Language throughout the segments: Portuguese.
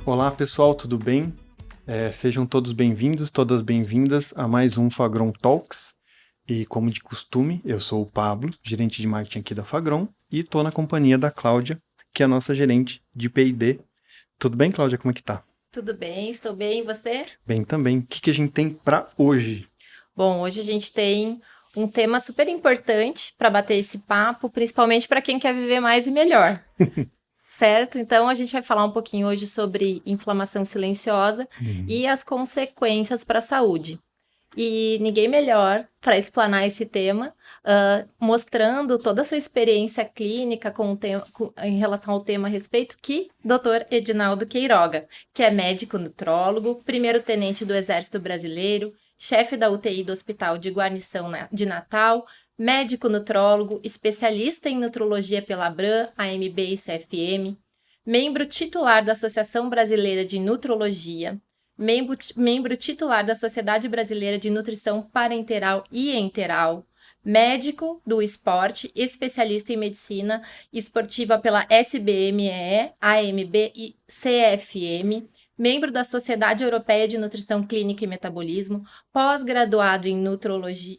Olá pessoal, tudo bem? Sejam todos bem-vindos, todas bem-vindas a mais um Fagron Talks. E como de costume, eu sou o Pablo, gerente de marketing aqui da Fagron, e estou na companhia da Cláudia, que é a nossa gerente de P&D. Tudo bem, Cláudia? Como é que tá? Tudo bem, estou bem, e você? Bem também. O que a gente tem para hoje? Bom, hoje a gente tem um tema super importante para bater esse papo, principalmente para quem quer viver mais e melhor, certo? Então a gente vai falar um pouquinho hoje sobre inflamação silenciosa e as consequências para a saúde. E ninguém melhor para explanar esse tema, mostrando toda a sua experiência clínica em relação ao tema a respeito, que Dr. Edinaldo Queiroga, que é médico nutrólogo, primeiro-tenente do Exército Brasileiro, chefe da UTI do Hospital de Guarnição de Natal, médico nutrólogo, especialista em nutrologia pela Abram, AMB e CFM, membro titular da Associação Brasileira de Nutrologia, membro titular da Sociedade Brasileira de Nutrição Parenteral e Enteral, médico do esporte, especialista em medicina esportiva pela SBMEE, AMB e CFM, membro da Sociedade Europeia de Nutrição Clínica e Metabolismo, pós-graduado em nutrologia,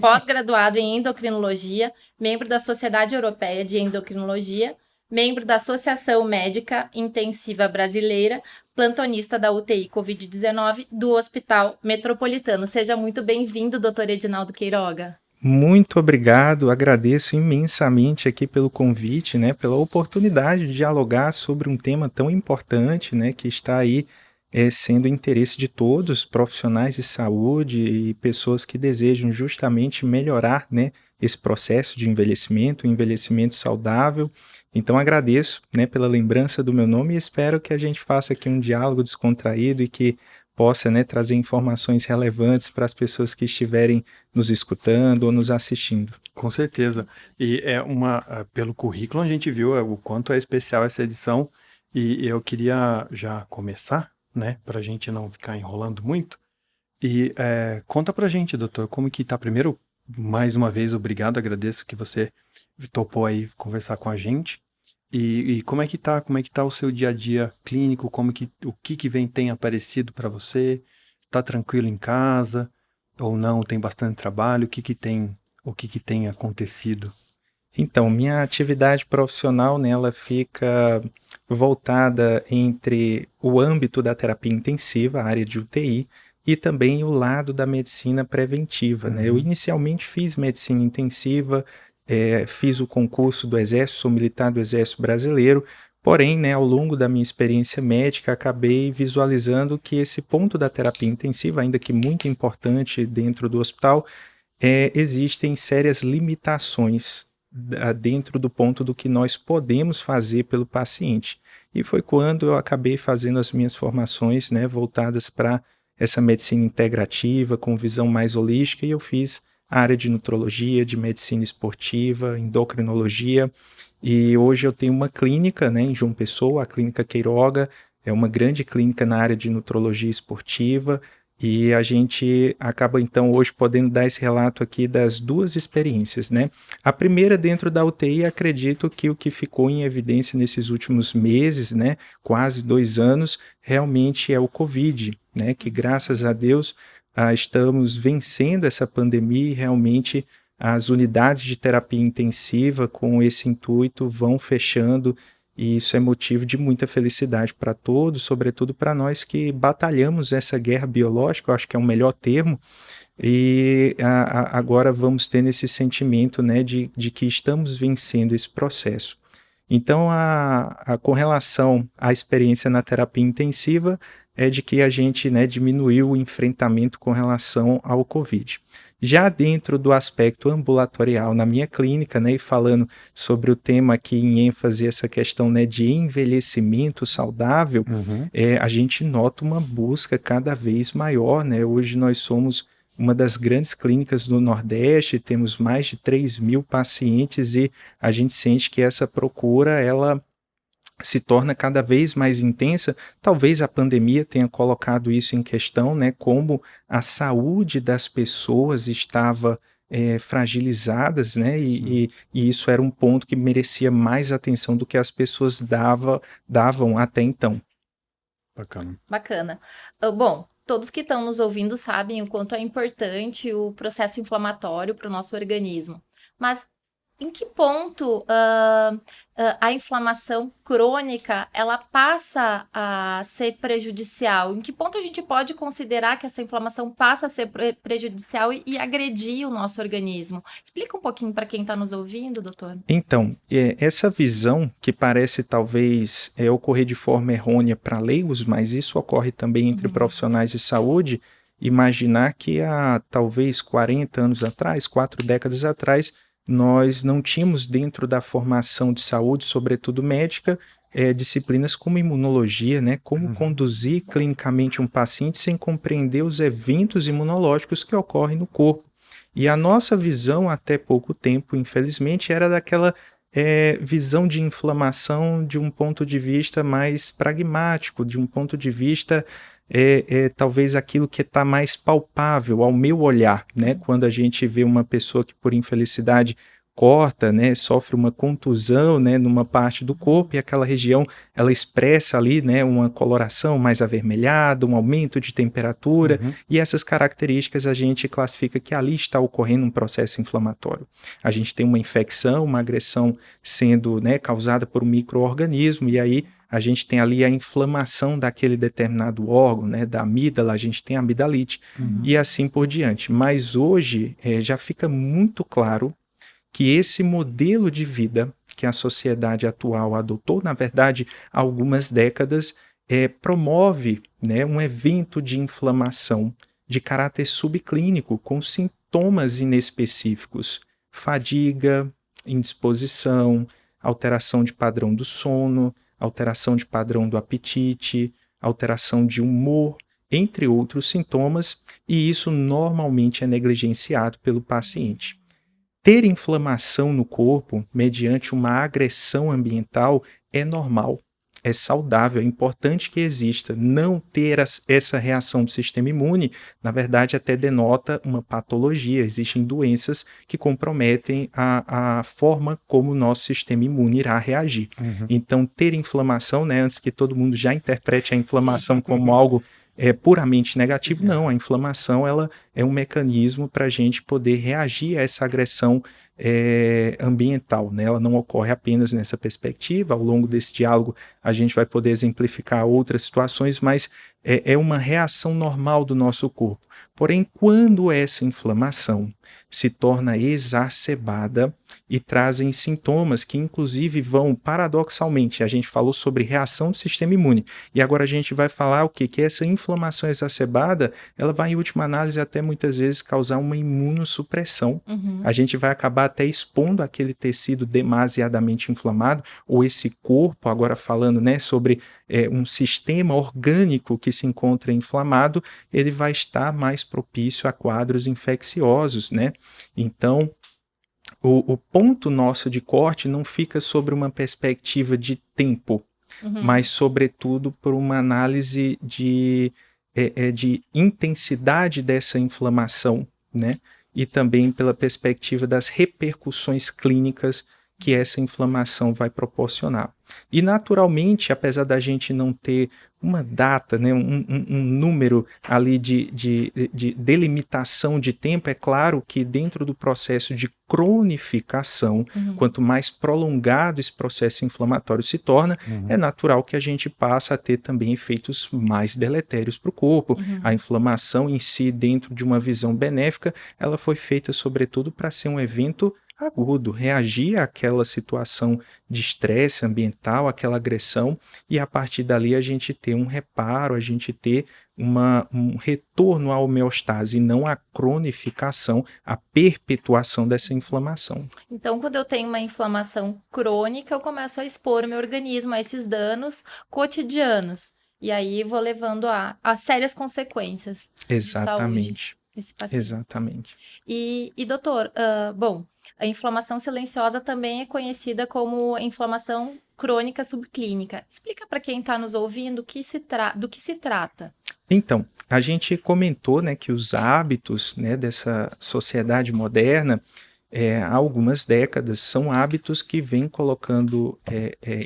pós-graduado em endocrinologia, membro da Sociedade Europeia de Endocrinologia, membro da Associação Médica Intensiva Brasileira, plantonista da UTI Covid-19 do Hospital Metropolitano. Seja muito bem-vindo, doutor Edinaldo Queiroga. Muito obrigado, agradeço imensamente aqui pelo convite, né, pela oportunidade de dialogar sobre um tema tão importante, né, que está aí sendo interesse de todos, profissionais de saúde e pessoas que desejam justamente melhorar, né, esse processo de envelhecimento, envelhecimento saudável. Então agradeço, né, pela lembrança do meu nome e espero que a gente faça aqui um diálogo descontraído e que possa, né, trazer informações relevantes para as pessoas que estiverem nos escutando ou nos assistindo. Com certeza. E pelo currículo a gente viu o quanto é especial essa edição e eu queria já começar, né, para a gente não ficar enrolando muito. E conta pra gente, doutor, como que tá? Primeiro, mais uma vez, obrigado, agradeço que você topou aí conversar com a gente. E como é que tá o seu dia a dia clínico? O que tem aparecido para você? Tá tranquilo em casa ou não? Tem bastante trabalho? O que tem acontecido? Então, minha atividade profissional, né, ela fica voltada entre o âmbito da terapia intensiva, a área de UTI, e também o lado da medicina preventiva, né? Eu inicialmente fiz medicina intensiva, fiz o concurso do Exército, sou militar do Exército Brasileiro, porém, né, ao longo da minha experiência médica, acabei visualizando que esse ponto da terapia intensiva, ainda que muito importante dentro do hospital, existem sérias limitações dentro do ponto do que nós podemos fazer pelo paciente. E foi quando eu acabei fazendo as minhas formações, né, voltadas para essa medicina integrativa, com visão mais holística, e eu fiz a área de nutrologia, de medicina esportiva, endocrinologia, e hoje eu tenho uma clínica, né, em João Pessoa, a Clínica Queiroga, é uma grande clínica na área de nutrologia esportiva, e a gente acaba então hoje podendo dar esse relato aqui das duas experiências, né? A primeira dentro da UTI, acredito que o que ficou em evidência nesses últimos meses, né, quase 2 anos, realmente é o Covid, né, que graças a Deus estamos vencendo essa pandemia e realmente as unidades de terapia intensiva com esse intuito vão fechando e isso é motivo de muita felicidade para todos, sobretudo para nós que batalhamos essa guerra biológica, eu acho que é o melhor termo, e agora vamos ter esse sentimento, né, de que estamos vencendo esse processo. Então, com relação à experiência na terapia intensiva, é de que a gente, né, diminuiu o enfrentamento com relação ao Covid. Já dentro do aspecto ambulatorial na minha clínica, né, e falando sobre o tema aqui em ênfase, essa questão, né, de envelhecimento saudável, a gente nota uma busca cada vez maior, né? Hoje nós somos uma das grandes clínicas do Nordeste, temos mais de 3.000 pacientes e a gente sente que essa procura, ela se torna cada vez mais intensa. Talvez a pandemia tenha colocado isso em questão, né? Como a saúde das pessoas estava fragilizadas, né? E isso era um ponto que merecia mais atenção do que as pessoas davam até então. Bacana. Bom, todos que estão nos ouvindo sabem o quanto é importante o processo inflamatório para o nosso organismo. Mas em que ponto a inflamação crônica ela passa a ser prejudicial? Em que ponto a gente pode considerar que essa inflamação passa a ser prejudicial e agredir o nosso organismo? Explica um pouquinho para quem está nos ouvindo, doutor. Então, essa visão que parece talvez ocorrer de forma errônea para leigos, mas isso ocorre também entre profissionais de saúde, imaginar que há talvez 40 anos atrás, 4 décadas atrás, nós não tínhamos dentro da formação de saúde, sobretudo médica, disciplinas como imunologia, né? Como conduzir clinicamente um paciente sem compreender os eventos imunológicos que ocorrem no corpo. E a nossa visão, até pouco tempo, infelizmente, era daquela visão de inflamação de um ponto de vista mais pragmático, de um ponto de vista talvez aquilo que está mais palpável ao meu olhar, né? Quando a gente vê uma pessoa que por infelicidade corta, né, sofre uma contusão, né, numa parte do corpo e aquela região ela expressa ali, né, uma coloração mais avermelhada, um aumento de temperatura e essas características a gente classifica que ali está ocorrendo um processo inflamatório. A gente tem uma infecção, uma agressão sendo, né, causada por um micro-organismo e aí a gente tem ali a inflamação daquele determinado órgão, né, da amígdala, a gente tem a amidalite e assim por diante. Mas hoje já fica muito claro que esse modelo de vida que a sociedade atual adotou, na verdade, há algumas décadas, promove, né, um evento de inflamação de caráter subclínico, com sintomas inespecíficos, fadiga, indisposição, alteração de padrão do sono, alteração de padrão do apetite, alteração de humor, entre outros sintomas, e isso normalmente é negligenciado pelo paciente. Ter inflamação no corpo mediante uma agressão ambiental é normal, é saudável, é importante que exista. Não ter essa reação do sistema imune, na verdade, até denota uma patologia. Existem doenças que comprometem a forma como o nosso sistema imune irá reagir. Então, ter inflamação, né, antes que todo mundo já interprete a inflamação como algo puramente negativo, não. A inflamação ela é um mecanismo para a gente poder reagir a essa agressão ambiental, né? Ela não ocorre apenas nessa perspectiva. Ao longo desse diálogo a gente vai poder exemplificar outras situações, mas é uma reação normal do nosso corpo. Porém, quando essa inflamação se torna exacerbada e trazem sintomas que inclusive vão, paradoxalmente, a gente falou sobre reação do sistema imune, e agora a gente vai falar o quê? Que essa inflamação exacerbada, ela vai em última análise até muitas vezes causar uma imunossupressão. A gente vai acabar até expondo aquele tecido demasiadamente inflamado, ou esse corpo, agora falando, né, sobre um sistema orgânico que se encontra inflamado, ele vai estar mais propício a quadros infecciosos, né? Então, o ponto nosso de corte não fica sobre uma perspectiva de tempo, mas sobretudo por uma análise de intensidade dessa inflamação, né? E também pela perspectiva das repercussões clínicas que essa inflamação vai proporcionar. E naturalmente, apesar da gente não ter uma data, né, um número ali de delimitação de tempo, é claro que dentro do processo de cronificação, quanto mais prolongado esse processo inflamatório se torna, é natural que a gente passe a ter também efeitos mais deletérios para o corpo. A inflamação em si, dentro de uma visão benéfica, ela foi feita sobretudo para ser um evento agudo, reagir àquela situação de estresse ambiental, aquela agressão, e a partir dali a gente ter um reparo, a gente ter um retorno à homeostase, e não a cronificação, a perpetuação dessa inflamação. Então, quando eu tenho uma inflamação crônica, eu começo a expor o meu organismo a esses danos cotidianos, e aí vou levando a sérias consequências de saúde desse paciente. Exatamente. E doutor, bom, a inflamação silenciosa também é conhecida como inflamação crônica subclínica. Explica para quem está nos ouvindo do que se trata. Então, a gente comentou, né, que os hábitos, né, dessa sociedade moderna, há algumas décadas, são hábitos que vêm colocando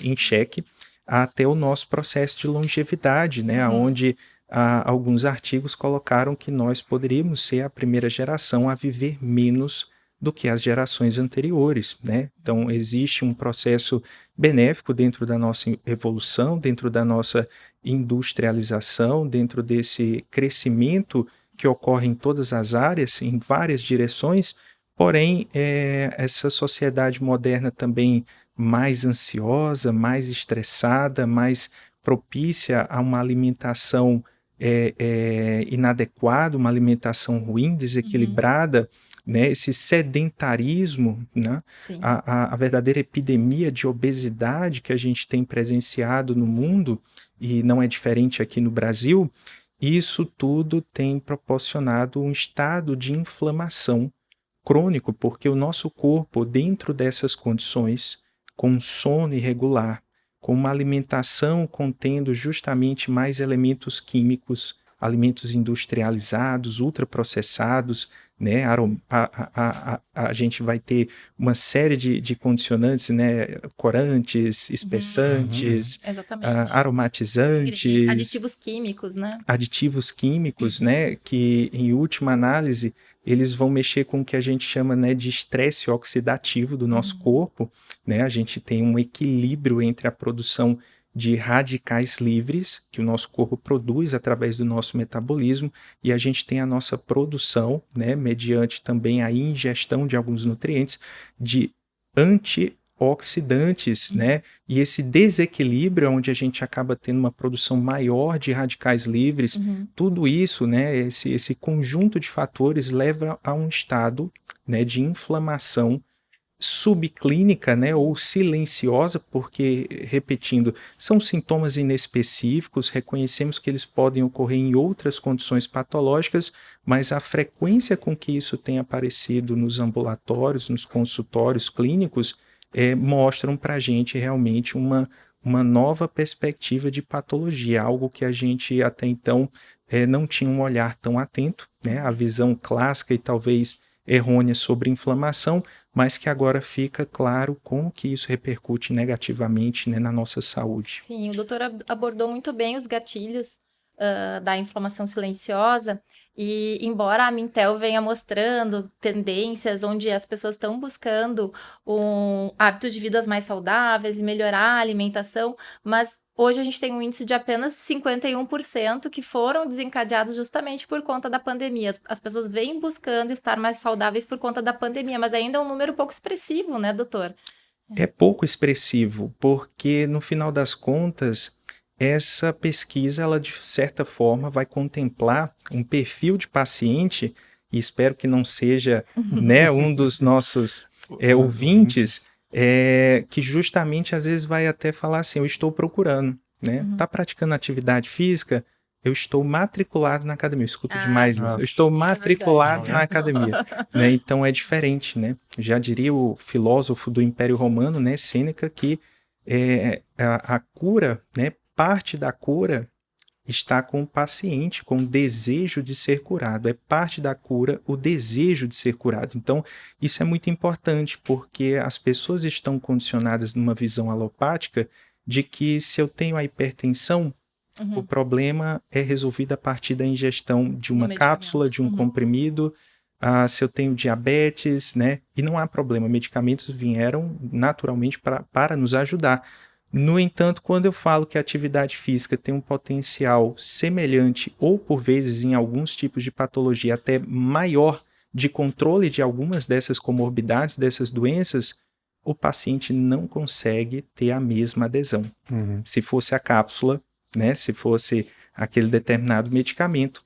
em xeque até o nosso processo de longevidade, né, onde alguns artigos colocaram que nós poderíamos ser a primeira geração a viver menos do que as gerações anteriores, né? Então, existe um processo benéfico dentro da nossa evolução, dentro da nossa industrialização, dentro desse crescimento que ocorre em todas as áreas, em várias direções, porém, essa sociedade moderna também mais ansiosa, mais estressada, mais propícia a uma alimentação inadequada, uma alimentação ruim, desequilibrada, né, esse sedentarismo, né, a verdadeira epidemia de obesidade que a gente tem presenciado no mundo, e não é diferente aqui no Brasil, isso tudo tem proporcionado um estado de inflamação crônico, porque o nosso corpo, dentro dessas condições, com sono irregular, com uma alimentação contendo justamente mais elementos químicos, alimentos industrializados, ultraprocessados, né? A gente vai ter uma série de condicionantes, né? Corantes, espessantes, aromatizantes, aditivos químicos, né? Aditivos químicos, né? Que, em última análise, eles vão mexer com o que a gente chama, né, de estresse oxidativo do nosso corpo, né? A gente tem um equilíbrio entre a produção de radicais livres, que o nosso corpo produz através do nosso metabolismo, e a gente tem a nossa produção, né, mediante também a ingestão de alguns nutrientes, de antioxidantes, né? E esse desequilíbrio, onde a gente acaba tendo uma produção maior de radicais livres, tudo isso, né, esse conjunto de fatores leva a um estado, né, de inflamação subclínica, né, ou silenciosa, porque, repetindo, são sintomas inespecíficos, reconhecemos que eles podem ocorrer em outras condições patológicas, mas a frequência com que isso tem aparecido nos ambulatórios, nos consultórios clínicos, mostram para a gente realmente uma nova perspectiva de patologia, algo que a gente até então não tinha um olhar tão atento, né, a visão clássica e talvez errônea sobre inflamação, mas que agora fica claro como que isso repercute negativamente, né, na nossa saúde. Sim, o doutor abordou muito bem os gatilhos da inflamação silenciosa, e embora a Mintel venha mostrando tendências onde as pessoas estão buscando hábitos de vidas mais saudáveis e melhorar a alimentação, mas hoje a gente tem um índice de apenas 51% que foram desencadeados justamente por conta da pandemia. As pessoas vêm buscando estar mais saudáveis por conta da pandemia, mas ainda é um número pouco expressivo, né, doutor? É pouco expressivo, porque no final das contas, essa pesquisa, ela de certa forma vai contemplar um perfil de paciente, e espero que não seja, né, um dos nossos ouvintes, que justamente às vezes vai até falar assim, eu estou procurando, né? Tá praticando atividade física? Eu estou matriculado na academia. Eu escuto demais isso. Eu estou matriculado na academia. Né? Então é diferente, né? Já diria o filósofo do Império Romano, né, Sêneca, que a cura, né, parte da cura está com o paciente, com o desejo de ser curado. É parte da cura o desejo de ser curado. Então, isso é muito importante, porque as pessoas estão condicionadas numa visão alopática de que se eu tenho a hipertensão, o problema é resolvido a partir da ingestão de uma cápsula, de um comprimido. Se eu tenho diabetes, né? E não há problema, medicamentos vieram naturalmente para nos ajudar. No entanto, quando eu falo que a atividade física tem um potencial semelhante ou, por vezes, em alguns tipos de patologia, até maior de controle de algumas dessas comorbidades, dessas doenças, o paciente não consegue ter a mesma adesão. Se fosse a cápsula, né, se fosse aquele determinado medicamento,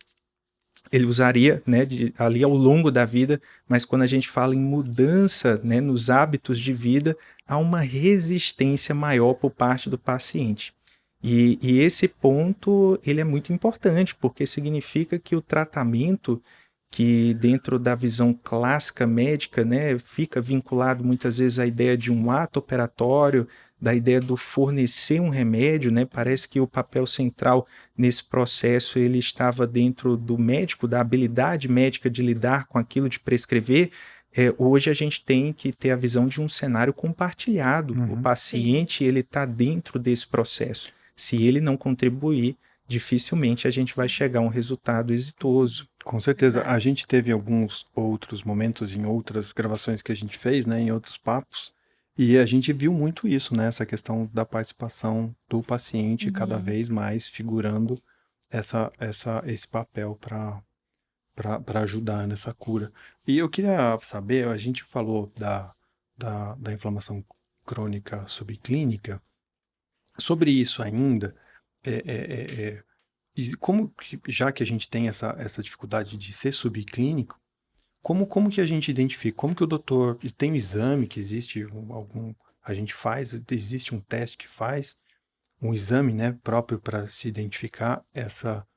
ele usaria, né, ali ao longo da vida, mas quando a gente fala em mudança, né, nos hábitos de vida, há uma resistência maior por parte do paciente. E esse ponto ele é muito importante, porque significa que o tratamento, que dentro da visão clássica médica, né, fica vinculado muitas vezes à ideia de um ato operatório, da ideia do fornecer um remédio, né? Parece que o papel central nesse processo ele estava dentro do médico, da habilidade médica de lidar com aquilo, de prescrever. Hoje a gente tem que ter a visão de um cenário compartilhado. O paciente ele está dentro desse processo. Se ele não contribuir, dificilmente a gente vai chegar a um resultado exitoso. Com certeza. A gente teve alguns outros momentos em outras gravações que a gente fez, né, em outros papos, e a gente viu muito isso, né, essa questão da participação do paciente cada vez mais figurando esse papel para ajudar nessa cura. E eu queria saber, a gente falou da inflamação crônica subclínica, sobre isso ainda, e como que, já que a gente tem essa dificuldade de ser subclínico, como que a gente identifica? Como que o doutor... Tem um exame que existe, a gente faz, existe um teste que faz, um exame, né, próprio para se identificar essa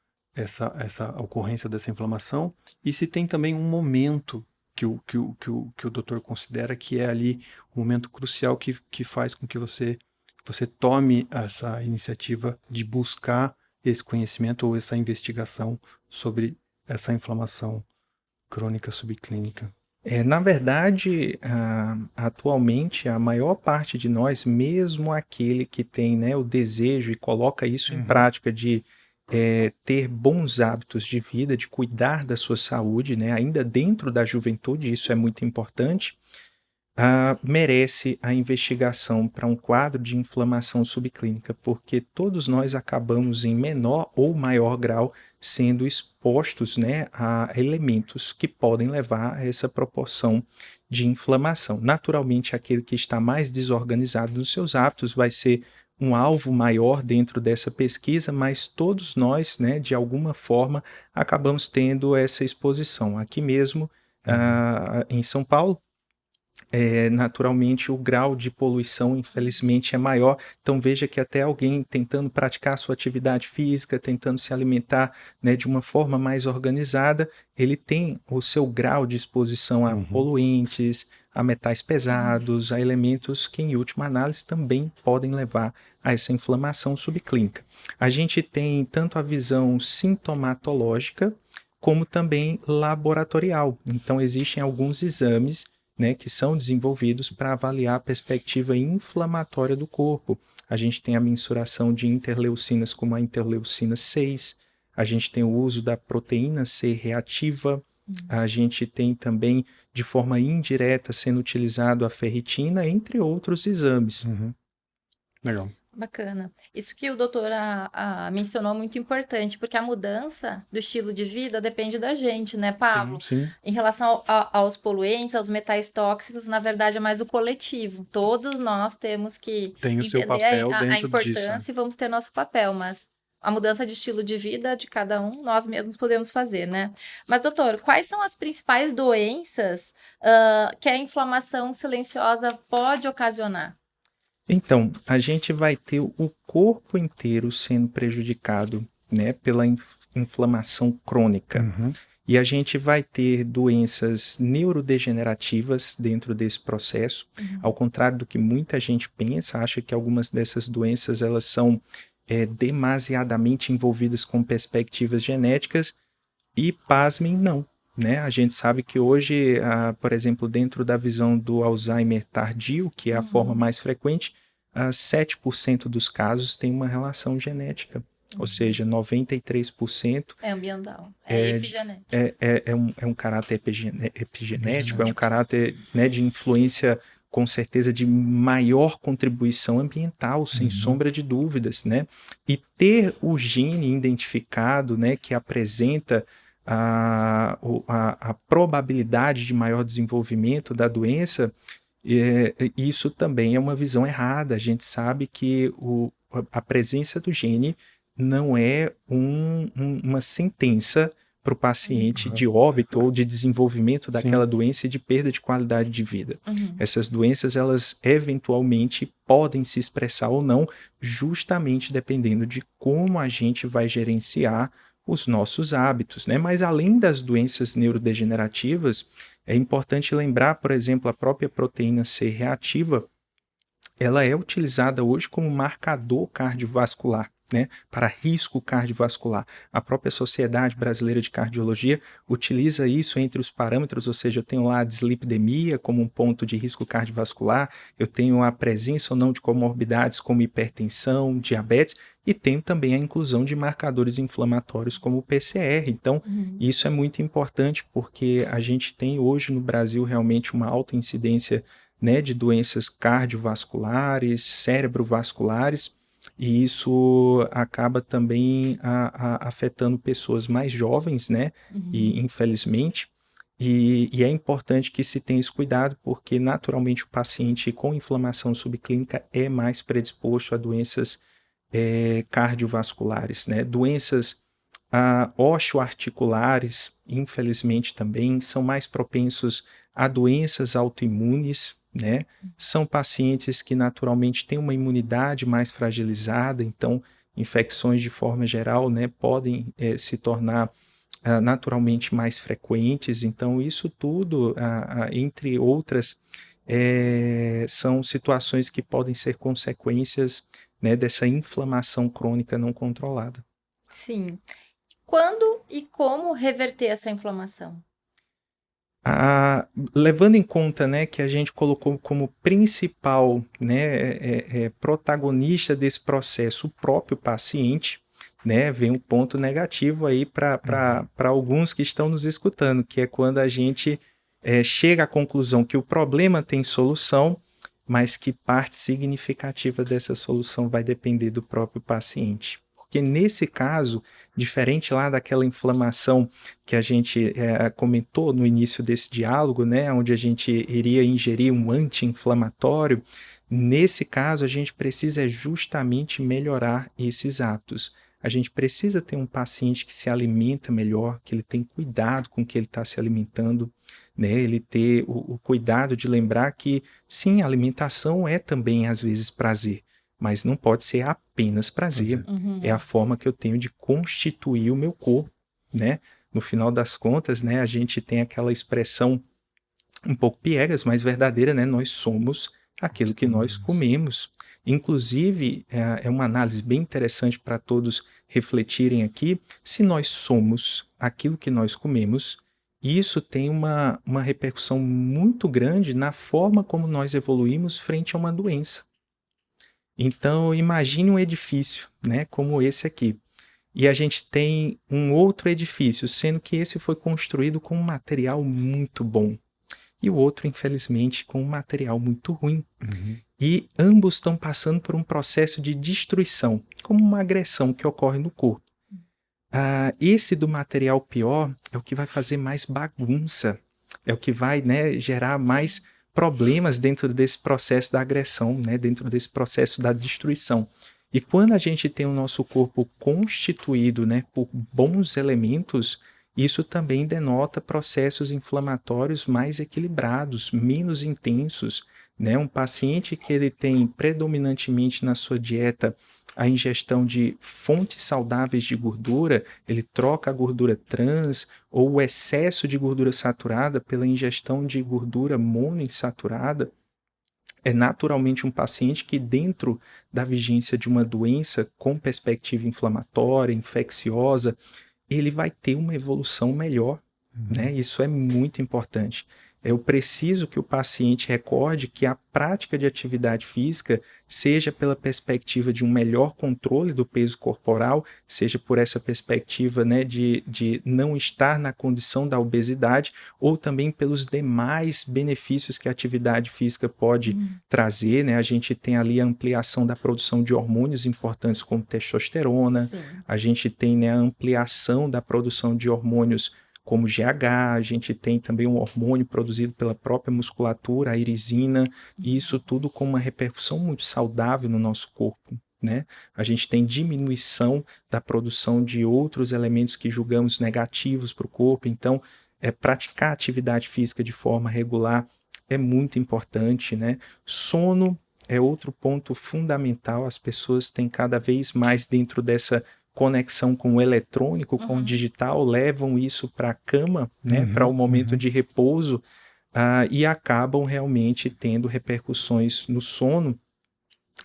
ocorrência dessa inflamação, e se tem também um momento que o doutor considera que é ali um momento crucial que faz com que você tome essa iniciativa de buscar esse conhecimento ou essa investigação sobre essa inflamação crônica subclínica. Na verdade, atualmente, a maior parte de nós, mesmo aquele que tem, né, o desejo e coloca isso em prática de ter bons hábitos de vida, de cuidar da sua saúde, né, ainda dentro da juventude, isso é muito importante, merece a investigação para um quadro de inflamação subclínica, porque todos nós acabamos em menor ou maior grau sendo expostos, né, a elementos que podem levar a essa proporção de inflamação. Naturalmente, aquele que está mais desorganizado nos seus hábitos vai ser um alvo maior dentro dessa pesquisa, mas todos nós, né, de alguma forma, acabamos tendo essa exposição. Aqui mesmo, em São Paulo, naturalmente o grau de poluição infelizmente é maior, então veja que até alguém tentando praticar sua atividade física, tentando se alimentar, né, de uma forma mais organizada, ele tem o seu grau de exposição a poluentes, a metais pesados, a elementos que em última análise também podem levar a essa inflamação subclínica. A gente tem tanto a visão sintomatológica como também laboratorial, então existem alguns exames, né, que são desenvolvidos para avaliar a perspectiva inflamatória do corpo. A gente tem a mensuração de interleucinas como a interleucina 6, a gente tem o uso da proteína C reativa, a gente tem também, de forma indireta, sendo utilizado a ferritina, entre outros exames. Legal. Bacana. Isso que o doutor mencionou é muito importante, porque a mudança do estilo de vida depende da gente, né, Pablo? Sim. Em relação aos poluentes, aos metais tóxicos, na verdade é mais o coletivo. Todos nós temos que Tem o seu entender papel a dentro importância disso. E vamos ter nosso papel, mas a mudança de estilo de vida de cada um, nós mesmos podemos fazer, né? Mas, doutor, quais são as principais doenças que a inflamação silenciosa pode ocasionar? Então, a gente vai ter o corpo inteiro sendo prejudicado, né, pela inflamação crônica. E a gente vai ter doenças neurodegenerativas dentro desse processo. Ao contrário do que muita gente pensa, acha que algumas dessas doenças elas são demasiadamente envolvidas com perspectivas genéticas e, pasmem, não. Né? A gente sabe que hoje, por exemplo, dentro da visão do Alzheimer tardio, que é a forma mais frequente, 7% dos casos tem uma relação genética, ou seja, 93% é ambiental, epigenético. É um caráter epigenético, é um caráter, né, de influência, com certeza, de maior contribuição ambiental, sem sombra de dúvidas, né? E ter o gene identificado, né, que apresenta a probabilidade de maior desenvolvimento da doença, isso também é uma visão errada. A gente sabe que a presença do gene não é uma sentença para o paciente de óbito ou de desenvolvimento daquela doença e de perda de qualidade de vida. Essas doenças, elas eventualmente podem se expressar ou não, justamente dependendo de como a gente vai gerenciar os nossos hábitos, né? Mas além das doenças neurodegenerativas, é importante lembrar, por exemplo, a própria proteína C reativa, ela é utilizada hoje como marcador cardiovascular, né, para risco cardiovascular. A própria Sociedade Brasileira de Cardiologia utiliza isso entre os parâmetros, ou seja, eu tenho lá a dislipidemia como um ponto de risco cardiovascular, eu tenho a presença ou não de comorbidades como hipertensão, diabetes, e tenho também a inclusão de marcadores inflamatórios como o PCR. Então, isso é muito importante porque a gente tem hoje no Brasil realmente uma alta incidência, né, de doenças cardiovasculares, cerebrovasculares, e isso acaba também afetando pessoas mais jovens, né? E infelizmente, e é importante que se tenha esse cuidado, porque naturalmente o paciente com inflamação subclínica é mais predisposto a doenças cardiovasculares, né? Doenças osteoarticulares, infelizmente também, são mais propensos a doenças autoimunes, né? São pacientes que naturalmente têm uma imunidade mais fragilizada, então infecções de forma geral, né, podem se tornar naturalmente mais frequentes. Então isso tudo, entre outras, são situações que podem ser consequências, né, dessa inflamação crônica não controlada. Sim. Quando e como reverter essa inflamação? Levando em conta, né, que a gente colocou como principal, né, protagonista desse processo o próprio paciente, né, vem um ponto negativo aí para alguns que estão nos escutando, que é quando a gente chega à conclusão que o problema tem solução, mas que parte significativa dessa solução vai depender do próprio paciente. Porque nesse caso, diferente lá daquela inflamação que a gente comentou no início desse diálogo, né, onde a gente iria ingerir um anti-inflamatório, nesse caso a gente precisa justamente melhorar esses hábitos. A gente precisa ter um paciente que se alimenta melhor, que ele tem cuidado com o que ele está se alimentando, né? Ele ter o cuidado de lembrar que, sim, a alimentação é também, às vezes, prazer, mas não pode ser apenas prazer. É a forma que eu tenho de constituir o meu corpo, né? No final das contas, né, a gente tem aquela expressão um pouco piegas, mas verdadeira, né? Nós somos aquilo que nós comemos. Inclusive, é uma análise bem interessante para todos refletirem aqui. Se nós somos aquilo que nós comemos, isso tem uma repercussão muito grande na forma como nós evoluímos frente a uma doença. Então, imagine um edifício, né, como esse aqui. E a gente tem um outro edifício, sendo que esse foi construído com um material muito bom. E o outro, infelizmente, com um material muito ruim. E ambos estão passando por um processo de destruição, como uma agressão que ocorre no corpo. Esse do material pior é o que vai fazer mais bagunça, é o que vai, né, gerar mais problemas dentro desse processo da agressão, né, dentro desse processo da destruição. E quando a gente tem o nosso corpo constituído, né, por bons elementos, isso também denota processos inflamatórios mais equilibrados, menos intensos, né? Um paciente que ele tem predominantemente na sua dieta a ingestão de fontes saudáveis de gordura, ele troca a gordura trans ou o excesso de gordura saturada pela ingestão de gordura monoinsaturada, é naturalmente um paciente que, dentro da vigência de uma doença com perspectiva inflamatória, infecciosa, ele vai ter uma evolução melhor, né? Isso é muito importante. Eu preciso que o paciente recorde que a prática de atividade física, seja pela perspectiva de um melhor controle do peso corporal, seja por essa perspectiva, né, de não estar na condição da obesidade, ou também pelos demais benefícios que a atividade física pode trazer, né? A gente tem ali a ampliação da produção de hormônios importantes como testosterona, a gente tem, né, a ampliação da produção de hormônios como GH, a gente tem também um hormônio produzido pela própria musculatura, a irisina, e isso tudo com uma repercussão muito saudável no nosso corpo, né? A gente tem diminuição da produção de outros elementos que julgamos negativos para o corpo, então praticar atividade física de forma regular é muito importante, né? Sono é outro ponto fundamental, as pessoas têm cada vez mais dentro dessa conexão com o eletrônico, com o digital, levam isso para a cama, né, para o momento de repouso, e acabam realmente tendo repercussões no sono.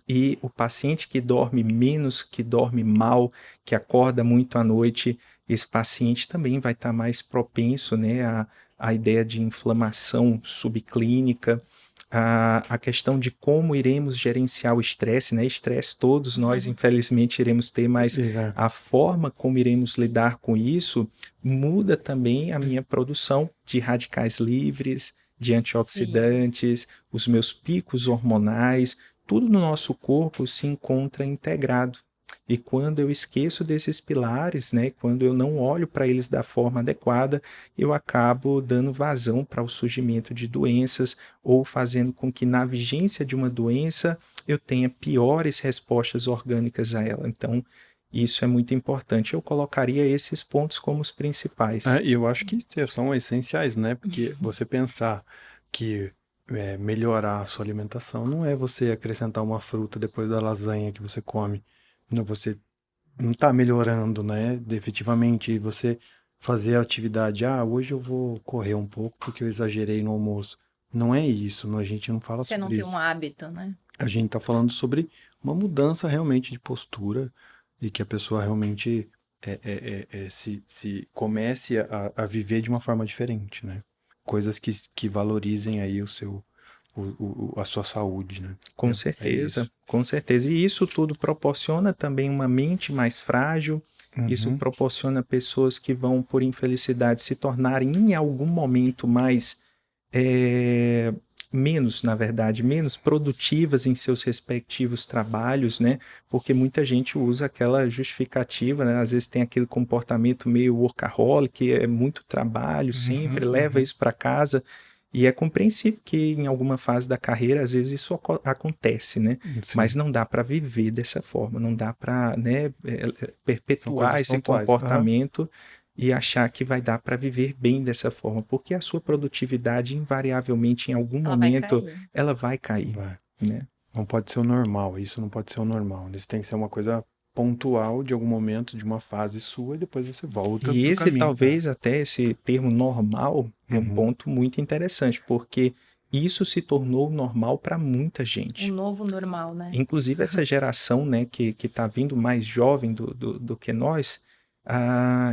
E o paciente que dorme menos, que dorme mal, que acorda muito à noite, esse paciente também vai estar mais propenso, né, à ideia de inflamação subclínica, a questão de como iremos gerenciar o estresse, né? Estresse todos nós, infelizmente, iremos ter, mas a forma como iremos lidar com isso muda também a minha produção de radicais livres, de antioxidantes, os meus picos hormonais, tudo no nosso corpo se encontra integrado. E quando eu esqueço desses pilares, né, quando eu não olho para eles da forma adequada, eu acabo dando vazão para o surgimento de doenças ou fazendo com que na vigência de uma doença eu tenha piores respostas orgânicas a ela. Então, isso é muito importante. Eu colocaria esses pontos como os principais. E eu acho que são essenciais, né? Porque você pensar que melhorar a sua alimentação não é você acrescentar uma fruta depois da lasanha que você come. Não, você não está melhorando, né? Efetivamente, você fazer a atividade, hoje eu vou correr um pouco porque eu exagerei no almoço. Não é isso, a gente não fala Você não sobre tem isso. um hábito, né? A gente está falando sobre uma mudança realmente de postura e que a pessoa realmente se comece a viver de uma forma diferente, né? Coisas que valorizem aí a sua saúde, né? Com É certeza, isso. com certeza. E isso tudo proporciona também uma mente mais frágil, isso proporciona pessoas que vão, por infelicidade, se tornarem em algum momento mais menos, na verdade, menos produtivas em seus respectivos trabalhos, né? Porque muita gente usa aquela justificativa, né? Às vezes tem aquele comportamento meio workaholic, é muito trabalho, sempre leva isso para casa. E é compreensível que em alguma fase da carreira, às vezes isso acontece, né? Sim. Mas não dá para viver dessa forma, não dá para, né, perpetuar esse pontuais. comportamento e achar que vai dar para viver bem dessa forma, porque a sua produtividade, invariavelmente, em algum momento, ela vai cair. Né? Não pode ser o normal, isso não pode ser o normal. Isso tem que ser uma coisa pontual de algum momento, de uma fase sua, e depois você volta E pro esse caminho. talvez até esse termo normal é um ponto muito interessante, porque isso se tornou normal para muita gente. Um novo normal, né? Inclusive essa geração, né, que está vindo mais jovem do que nós,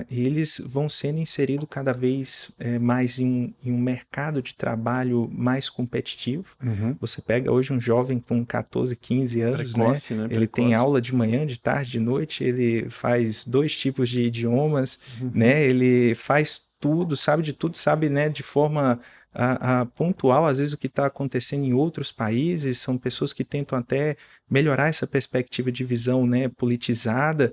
eles vão sendo inseridos cada vez mais em um mercado de trabalho mais competitivo. Você pega hoje um jovem com 14, 15 anos, Precoce, né? Ele tem aula de manhã, de tarde, de noite, ele faz 2 tipos de idiomas, né? Ele faz tudo, sabe de tudo, sabe, né, de forma pontual, às vezes, o que está acontecendo em outros países. São pessoas que tentam até melhorar essa perspectiva de visão, né, politizada.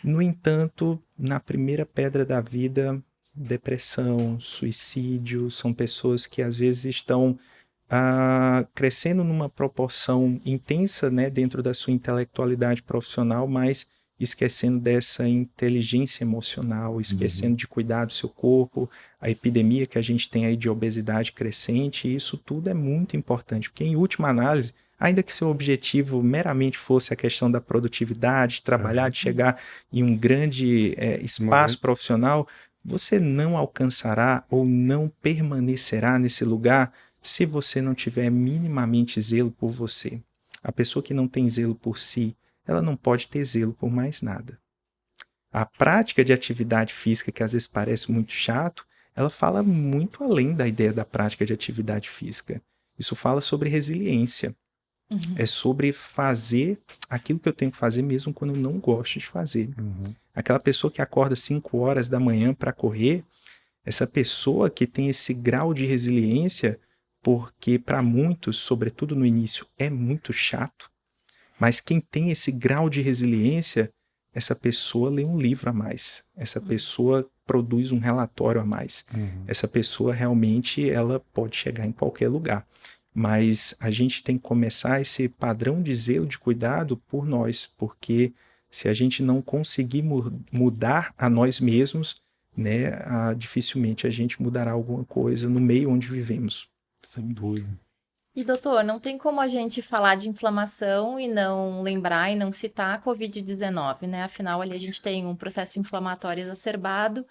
No entanto, na primeira pedra da vida, depressão, suicídio, são pessoas que às vezes estão crescendo numa proporção intensa, né, dentro da sua intelectualidade profissional, mas esquecendo dessa inteligência emocional, esquecendo de cuidar do seu corpo, a epidemia que a gente tem aí de obesidade crescente. Isso tudo é muito importante, porque em última análise, ainda que seu objetivo meramente fosse a questão da produtividade, de trabalhar, de chegar em um grande espaço profissional, você não alcançará ou não permanecerá nesse lugar se você não tiver minimamente zelo por você. A pessoa que não tem zelo por si, ela não pode ter zelo por mais nada. A prática de atividade física, que às vezes parece muito chato, ela fala muito além da ideia da prática de atividade física. Isso fala sobre resiliência. É sobre fazer aquilo que eu tenho que fazer mesmo quando eu não gosto de fazer. Aquela pessoa que acorda 5 horas da manhã para correr, essa pessoa que tem esse grau de resiliência, porque para muitos, sobretudo no início, é muito chato, mas quem tem esse grau de resiliência, essa pessoa lê um livro a mais, essa pessoa produz um relatório a mais, essa pessoa realmente ela pode chegar em qualquer lugar. Mas a gente tem que começar esse padrão de zelo, de cuidado por nós, porque se a gente não conseguir mudar a nós mesmos, né, dificilmente a gente mudará alguma coisa no meio onde vivemos. Sem dúvida. E doutor, não tem como a gente falar de inflamação e não lembrar e não citar a Covid-19, né? Afinal, ali a gente tem um processo inflamatório exacerbado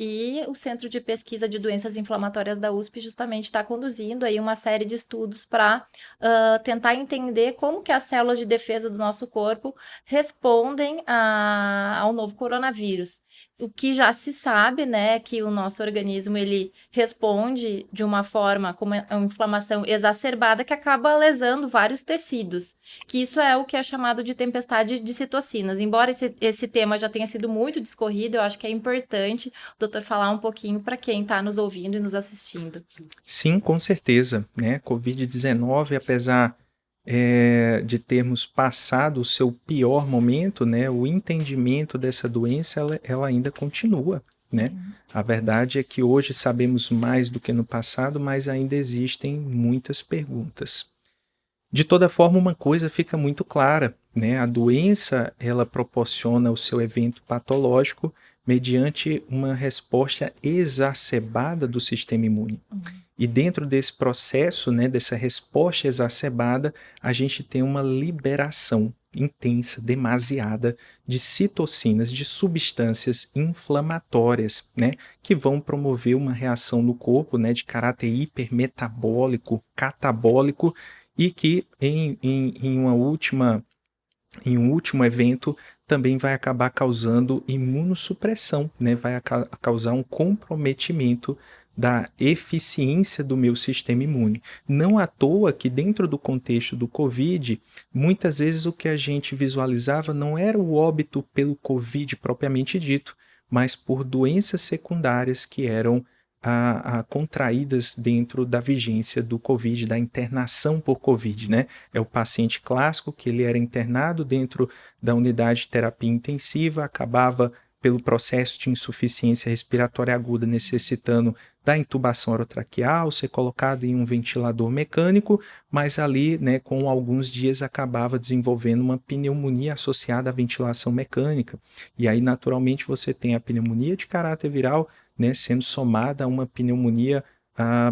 E o Centro de Pesquisa de Doenças Inflamatórias da USP justamente está conduzindo aí uma série de estudos para tentar entender como que as células de defesa do nosso corpo respondem ao novo coronavírus. O que já se sabe, né, que o nosso organismo ele responde de uma forma com uma inflamação exacerbada que acaba lesando vários tecidos, que isso é o que é chamado de tempestade de citocinas. Embora esse tema já tenha sido muito discorrido, eu acho que é importante o doutor falar um pouquinho para quem está nos ouvindo e nos assistindo. Sim, com certeza, né? Covid-19, apesar de termos passado o seu pior momento, né? O entendimento dessa doença, ela ainda continua, né? A verdade é que hoje sabemos mais do que no passado, mas ainda existem muitas perguntas. De toda forma, uma coisa fica muito clara, né? A doença, ela proporciona o seu evento patológico mediante uma resposta exacerbada do sistema imune. E dentro desse processo, né, dessa resposta exacerbada, a gente tem uma liberação intensa, demasiada, de citocinas, de substâncias inflamatórias, né, que vão promover uma reação no corpo, né, de caráter hipermetabólico, catabólico, e que em um último evento também vai acabar causando imunossupressão, né? Vai causar um comprometimento da eficiência do meu sistema imune. Não à toa que dentro do contexto do Covid, muitas vezes o que a gente visualizava não era o óbito pelo Covid propriamente dito, mas por doenças secundárias que eram contraídas dentro da vigência do Covid, da internação por Covid, né? É o paciente clássico que ele era internado dentro da unidade de terapia intensiva, acabava pelo processo de insuficiência respiratória aguda necessitando da intubação orotraqueal, ser colocado em um ventilador mecânico, mas ali, né, com alguns dias acabava desenvolvendo uma pneumonia associada à ventilação mecânica. E aí, naturalmente, você tem a pneumonia de caráter viral, né, sendo somada a uma pneumonia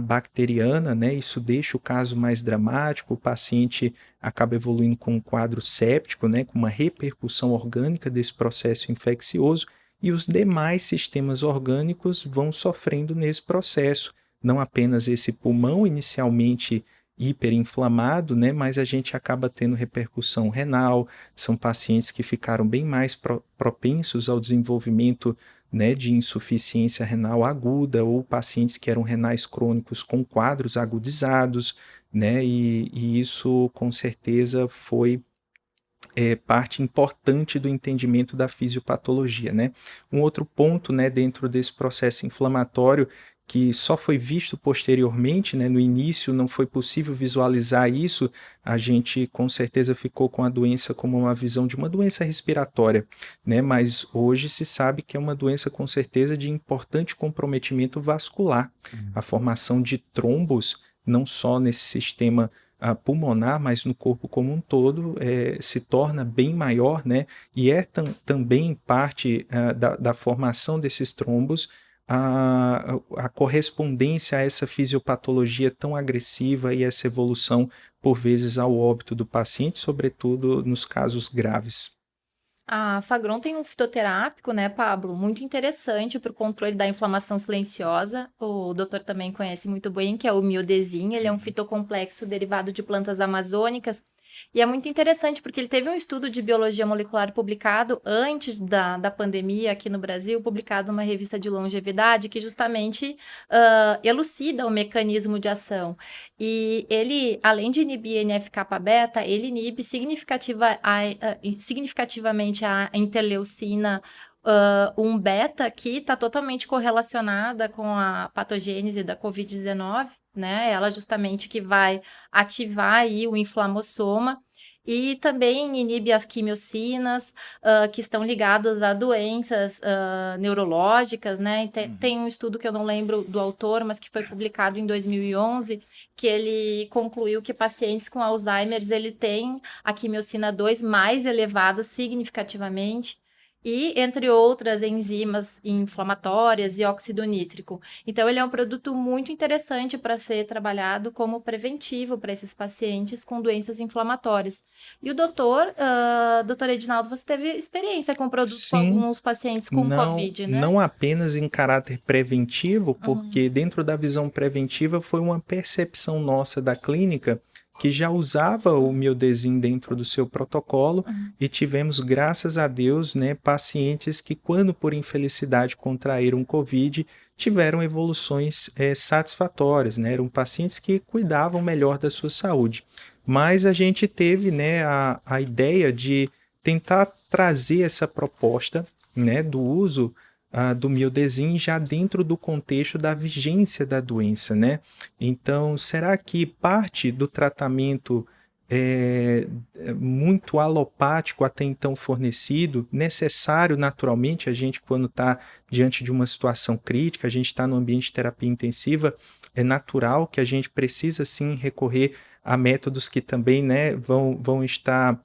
bacteriana, né, isso deixa o caso mais dramático, o paciente acaba evoluindo com um quadro séptico, né, com uma repercussão orgânica desse processo infeccioso, e os demais sistemas orgânicos vão sofrendo nesse processo. Não apenas esse pulmão inicialmente hiperinflamado, né, mas a gente acaba tendo repercussão renal, são pacientes que ficaram bem mais propensos ao desenvolvimento, né, de insuficiência renal aguda, ou pacientes que eram renais crônicos com quadros agudizados, né, e isso com certeza foi parte importante do entendimento da fisiopatologia, né? Um outro ponto, né, dentro desse processo inflamatório que só foi visto posteriormente, né? No início não foi possível visualizar isso, a gente com certeza ficou com a doença como uma visão de uma doença respiratória, né? Mas hoje se sabe que é uma doença com certeza de importante comprometimento vascular, a formação de trombos, não só nesse sistema pulmonar, mas no corpo como um todo, se torna bem maior, né? E é também parte da formação desses trombos a correspondência a essa fisiopatologia tão agressiva e essa evolução, por vezes, ao óbito do paciente, sobretudo nos casos graves. A Fagron tem um fitoterápico, né, Pablo, muito interessante para o controle da inflamação silenciosa. O doutor também conhece muito bem, que é o Miodesin. Ele é um fitocomplexo derivado de plantas amazônicas. E é muito interessante porque ele teve um estudo de biologia molecular publicado antes da pandemia aqui no Brasil, publicado numa revista de longevidade, que justamente elucida o mecanismo de ação. E ele, além de inibir NF-κ-beta, ele inibe significativamente a interleucina 1 beta, que está totalmente correlacionada com a patogênese da Covid-19, né? Ela justamente que vai ativar aí o inflamossoma e também inibe as quimiocinas que estão ligadas a doenças neurológicas, né? Tem um estudo que eu não lembro do autor, mas que foi publicado em 2011, que ele concluiu que pacientes com Alzheimer, ele tem a quimiocina 2 mais elevada significativamente. e entre outras enzimas inflamatórias e óxido nítrico. Então, ele é um produto muito interessante para ser trabalhado como preventivo para esses pacientes com doenças inflamatórias. E o doutor Edinaldo, você teve experiência com produto com Sim, alguns pacientes com não, COVID, né? não apenas em caráter preventivo, porque dentro da visão preventiva foi uma percepção nossa da clínica que já usava o Miodesin dentro do seu protocolo e tivemos, graças a Deus, né, pacientes que, quando por infelicidade contraíram COVID, tiveram evoluções satisfatórias, né? Eram pacientes que cuidavam melhor da sua saúde. Mas a gente teve, né, a ideia de tentar trazer essa proposta, né, do uso do Miodesin já dentro do contexto da vigência da doença, né? Então, será que parte do tratamento muito alopático até então fornecido, necessário naturalmente, a gente quando está diante de uma situação crítica, a gente está no ambiente de terapia intensiva, é natural que a gente precisa sim recorrer a métodos que também, né, vão estar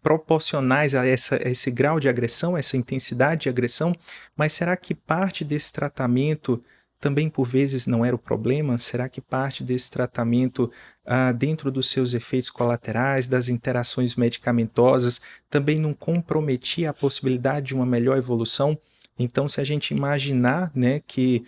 proporcionais a esse grau de agressão, essa intensidade de agressão, mas será que parte desse tratamento também por vezes não era o problema? Será que parte desse tratamento, dentro dos seus efeitos colaterais, das interações medicamentosas, também não comprometia a possibilidade de uma melhor evolução? Então, se a gente imaginar, né, que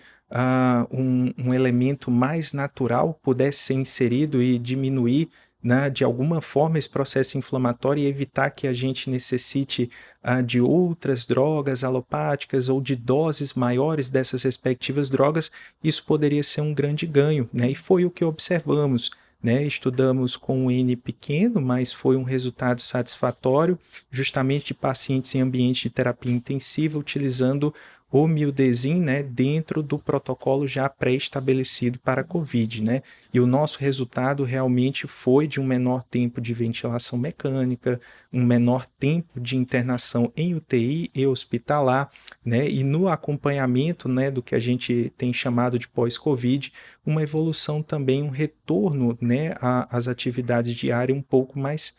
um elemento mais natural pudesse ser inserido e diminuir, né, de alguma forma esse processo inflamatório e evitar que a gente necessite de outras drogas alopáticas ou de doses maiores dessas respectivas drogas, isso poderia ser um grande ganho, né? E foi o que observamos, né? Estudamos com um N pequeno, mas foi um resultado satisfatório, justamente de pacientes em ambiente de terapia intensiva, utilizando o Miodesin, né, dentro do protocolo já pré-estabelecido para a COVID, né? E o nosso resultado realmente foi de um menor tempo de ventilação mecânica, um menor tempo de internação em UTI e hospitalar, né? E no acompanhamento, né, do que a gente tem chamado de pós-COVID, uma evolução também, um retorno, né, às atividades diárias um pouco mais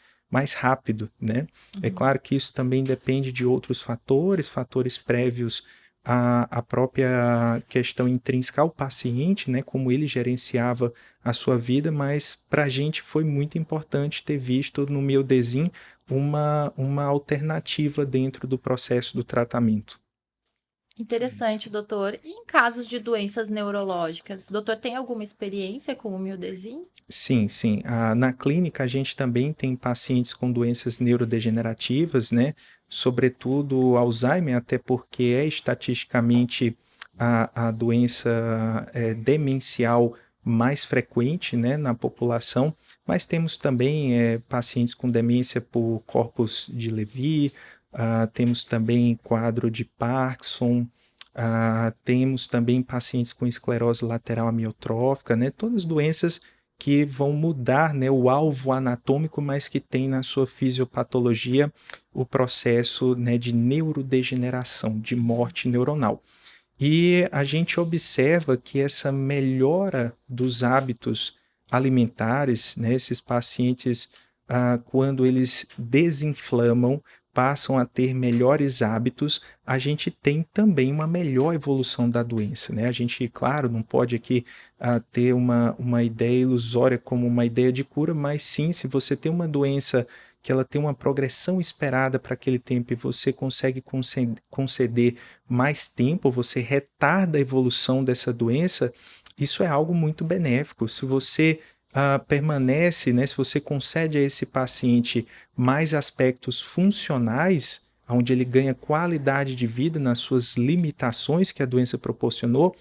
rápido, né? É claro que isso também depende de outros fatores prévios a própria questão intrínseca ao paciente, né, como ele gerenciava a sua vida, mas para a gente foi muito importante ter visto no Miodesin uma alternativa dentro do processo do tratamento. Interessante, doutor. E em casos de doenças neurológicas, o doutor tem alguma experiência com o Miodesin? Sim, sim. Na clínica a gente também tem pacientes com doenças neurodegenerativas, né? Sobretudo Alzheimer, até porque é estatisticamente a doença demencial mais frequente, né, na população, mas temos também pacientes com demência por corpus de Levy, temos também quadro de Parkinson, temos também pacientes com esclerose lateral amiotrófica, né, todas doenças que vão mudar, né, o alvo anatômico, mas que tem na sua fisiopatologia o processo, né, de neurodegeneração, de morte neuronal. E a gente observa que essa melhora dos hábitos alimentares, né, esses pacientes, quando eles desinflamam, passam a ter melhores hábitos, a gente tem também uma melhor evolução da doença, né? A gente, claro, não pode aqui ter uma ideia ilusória como uma ideia de cura, mas sim, se você tem uma doença que ela tem uma progressão esperada para aquele tempo e você consegue conceder mais tempo, você retarda a evolução dessa doença, isso é algo muito benéfico. Se você permanece, né, se você concede a esse paciente mais aspectos funcionais, onde ele ganha qualidade de vida nas suas limitações que a doença proporcionou,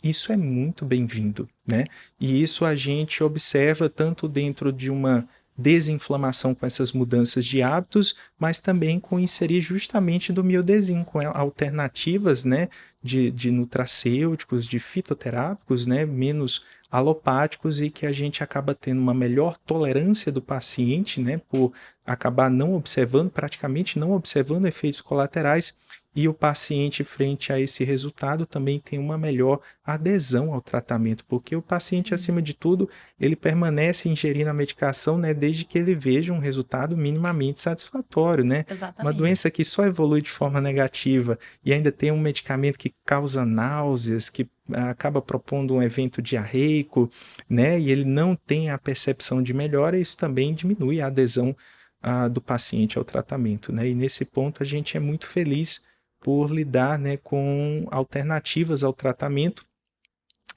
isso é muito bem-vindo, né? E isso a gente observa tanto dentro de uma desinflamação com essas mudanças de hábitos, mas também com inserir justamente do Miodesin, com alternativas, né, de nutracêuticos, de fitoterápicos, né, menos alopáticos, e que a gente acaba tendo uma melhor tolerância do paciente, né, por acabar não observando, praticamente não observando efeitos colaterais, e o paciente, frente a esse resultado, também tem uma melhor adesão ao tratamento, porque o paciente, acima de tudo, ele permanece ingerindo a medicação, né, desde que ele veja um resultado minimamente satisfatório, né? Exatamente. Uma doença que só evolui de forma negativa e ainda tem um medicamento que causa náuseas, que acaba propondo um evento diarreico, né, e ele não tem a percepção de melhora, isso também diminui a adesão do paciente ao tratamento, né? E nesse ponto a gente é muito feliz por lidar, né, com alternativas ao tratamento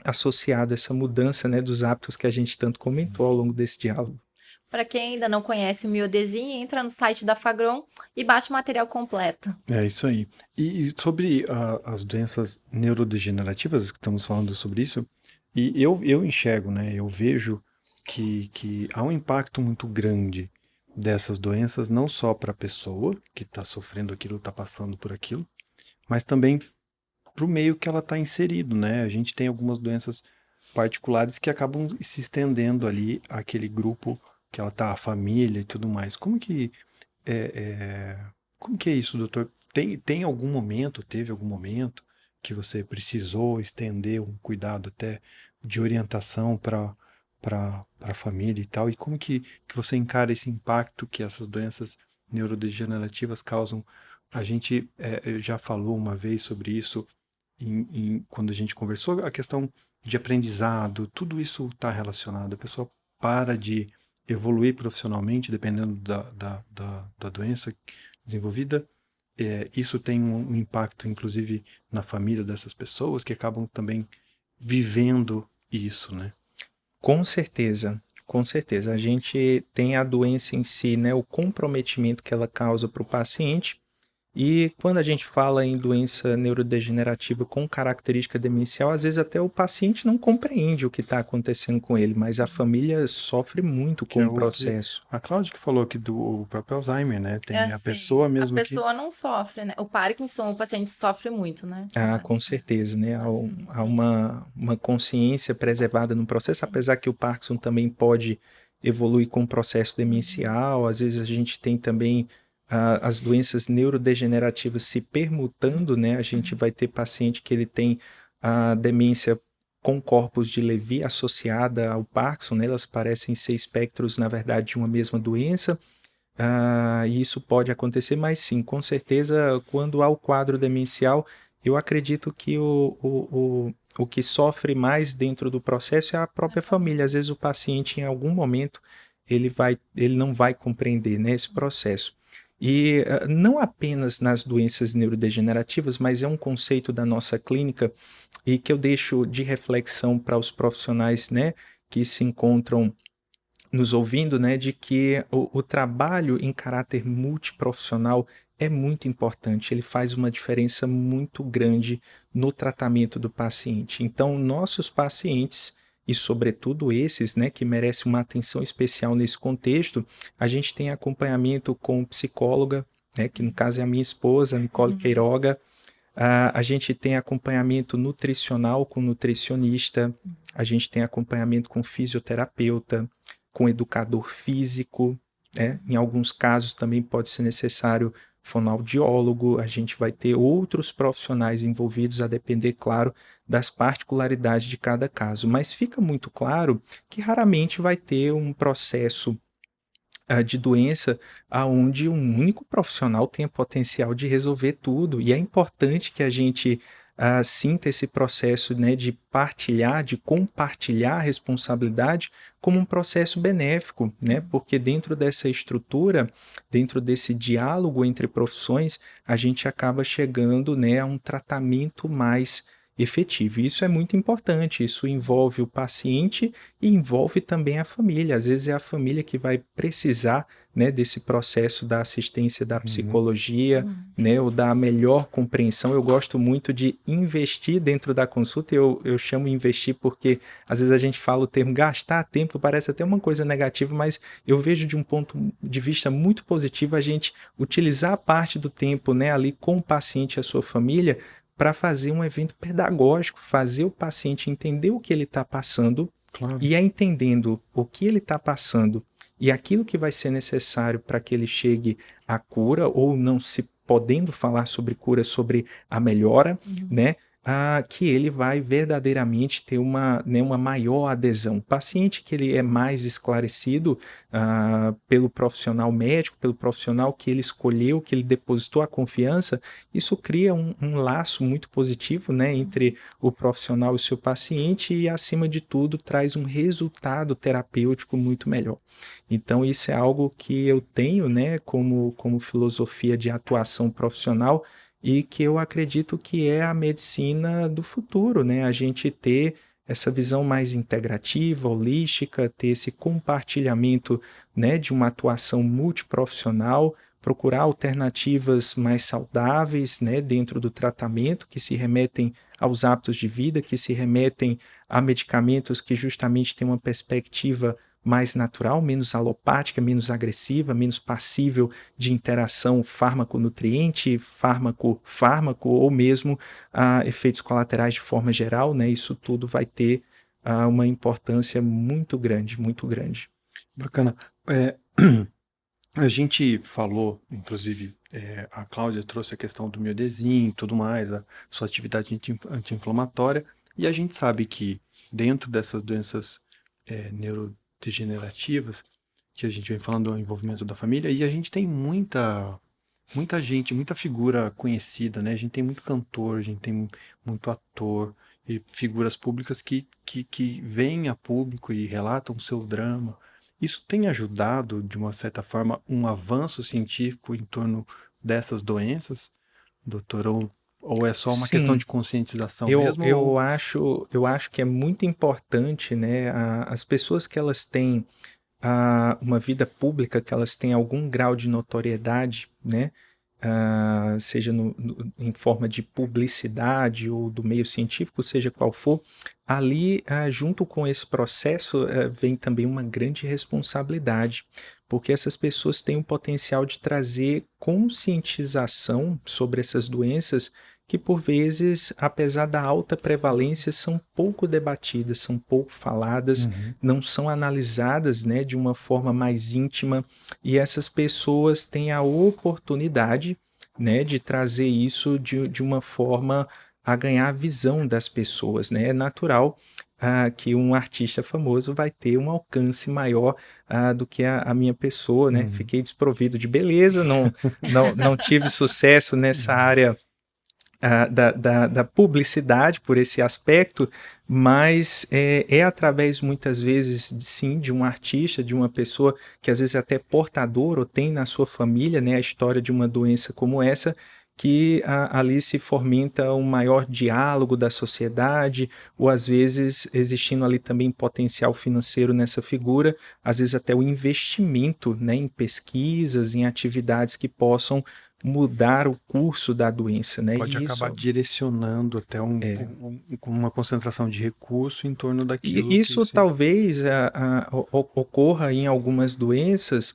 associado a essa mudança, né, dos hábitos que a gente tanto comentou ao longo desse diálogo. Para quem ainda não conhece o Miodesin, entra no site da Fagron e baixa o material completo. É isso aí. E sobre as doenças neurodegenerativas, que estamos falando sobre isso, e eu enxergo, né, eu vejo que há um impacto muito grande dessas doenças, não só para a pessoa que está sofrendo aquilo, está passando por aquilo, mas também para o meio que ela está inserido, né? A gente tem algumas doenças particulares que acabam se estendendo ali àquele grupo que ela está, a família e tudo mais. Como que é isso, doutor? Teve algum momento que você precisou estender um cuidado até de orientação para a família e tal? E como que você encara esse impacto que essas doenças neurodegenerativas causam? A gente já falou uma vez sobre isso quando a gente conversou, a questão de aprendizado, tudo isso está relacionado. A pessoa para de evoluir profissionalmente, dependendo da doença desenvolvida. Isso tem um impacto, inclusive, na família dessas pessoas que acabam também vivendo isso, né? Com certeza, com certeza. A gente tem a doença em si, né, o comprometimento que ela causa para o paciente. E quando a gente fala em doença neurodegenerativa com característica demencial, às vezes até o paciente não compreende o que está acontecendo com ele, mas a família sofre muito com o processo. A Cláudia que falou que do próprio Alzheimer, né? Tem a assim, pessoa mesmo a pessoa não sofre, né? O Parkinson, o paciente sofre muito, né? Com certeza, né? Há uma consciência preservada no processo, apesar que o Parkinson também pode evoluir com o processo demencial. Às vezes a gente tem também as doenças neurodegenerativas se permutando, né? A gente vai ter paciente que ele tem a demência com corpus de Levy associada ao Parkinson, né? Elas parecem ser espectros, na verdade, de uma mesma doença. E isso pode acontecer, mas sim, com certeza, quando há o quadro demencial, eu acredito que o que sofre mais dentro do processo é a própria família. Às vezes o paciente, em algum momento, ele não vai compreender, né, esse processo. E não apenas nas doenças neurodegenerativas, mas é um conceito da nossa clínica e que eu deixo de reflexão para os profissionais, né, que se encontram nos ouvindo, né, de que o trabalho em caráter multiprofissional é muito importante, ele faz uma diferença muito grande no tratamento do paciente. Então, nossos pacientes, e sobretudo esses, né, que merecem uma atenção especial nesse contexto, a gente tem acompanhamento com psicóloga, né, que no caso é a minha esposa, Nicole Queiroga. A gente tem acompanhamento nutricional com nutricionista, a gente tem acompanhamento com fisioterapeuta, com educador físico, né? Em alguns casos também pode ser necessário fonoaudiólogo, a gente vai ter outros profissionais envolvidos, a depender, claro, das particularidades de cada caso. Mas fica muito claro que raramente vai ter um processo de doença onde um único profissional tenha potencial de resolver tudo. E é importante que a gente sinta esse processo, né, de partilhar, de compartilhar a responsabilidade como um processo benéfico, né? Porque dentro dessa estrutura, dentro desse diálogo entre profissões, a gente acaba chegando, né, a um tratamento mais efetivo. E isso é muito importante, isso envolve o paciente e envolve também a família. Às vezes é a família que vai precisar, né, desse processo da assistência da psicologia, né, ou da melhor compreensão. Eu gosto muito de investir dentro da consulta, eu chamo investir porque às vezes a gente fala o termo gastar tempo, parece até uma coisa negativa, mas eu vejo de um ponto de vista muito positivo a gente utilizar parte do tempo, né, ali com o paciente e a sua família para fazer um evento pedagógico, fazer o paciente entender o que ele está passando. Claro. E entendendo o que ele está passando e aquilo que vai ser necessário para que ele chegue à cura, ou não se podendo falar sobre cura, sobre a melhora, né? Que ele vai verdadeiramente ter uma maior adesão. O paciente que ele é mais esclarecido pelo profissional médico, pelo profissional que ele escolheu, que ele depositou a confiança, isso cria um laço muito positivo, né, entre o profissional e o seu paciente e, acima de tudo, traz um resultado terapêutico muito melhor. Então, isso é algo que eu tenho, né, como filosofia de atuação profissional, e que eu acredito que é a medicina do futuro, né? A gente ter essa visão mais integrativa, holística, ter esse compartilhamento, né, de uma atuação multiprofissional, procurar alternativas mais saudáveis, né, dentro do tratamento, que se remetem aos hábitos de vida, que se remetem a medicamentos que justamente têm uma perspectiva mais natural, menos alopática, menos agressiva, menos passível de interação fármaco-nutriente, fármaco-fármaco, ou mesmo efeitos colaterais de forma geral, né? Isso tudo vai ter uma importância muito grande, muito grande. Bacana. A gente falou, inclusive, a Cláudia trouxe a questão do miodesin e tudo mais, a sua atividade anti-inflamatória, e a gente sabe que dentro dessas doenças neurodegenerativas, que a gente vem falando do envolvimento da família, e a gente tem muita gente, muita figura conhecida, né? A gente tem muito cantor, a gente tem muito ator e figuras públicas que vêm a público e relatam o seu drama. Isso tem ajudado, de uma certa forma, um avanço científico em torno dessas doenças, doutor? Ou é só uma questão de conscientização mesmo? Eu acho que é muito importante, né? As pessoas que elas têm uma vida pública, que elas têm algum grau de notoriedade, né? Seja em forma de publicidade ou do meio científico, seja qual for, ali, junto com esse processo, vem também uma grande responsabilidade, porque essas pessoas têm o potencial de trazer conscientização sobre essas doenças que, por vezes, apesar da alta prevalência, são pouco debatidas, são pouco faladas, não são analisadas, né, de uma forma mais íntima, e essas pessoas têm a oportunidade, né, de trazer isso de uma forma a ganhar a visão das pessoas, né? É natural que um artista famoso vai ter um alcance maior do que a minha pessoa, né? Fiquei desprovido de beleza, não tive sucesso nessa área da publicidade por esse aspecto, mas é através, muitas vezes, sim, de um artista, de uma pessoa que às vezes é até portador ou tem na sua família, né, a história de uma doença como essa, que ali se fomenta um maior diálogo da sociedade, ou às vezes existindo ali também potencial financeiro nessa figura, às vezes até o investimento, né, em pesquisas, em atividades que possam mudar o curso da doença, né? Pode acabar direcionando até uma concentração de recurso em torno daquilo. Isso talvez ocorra em algumas doenças,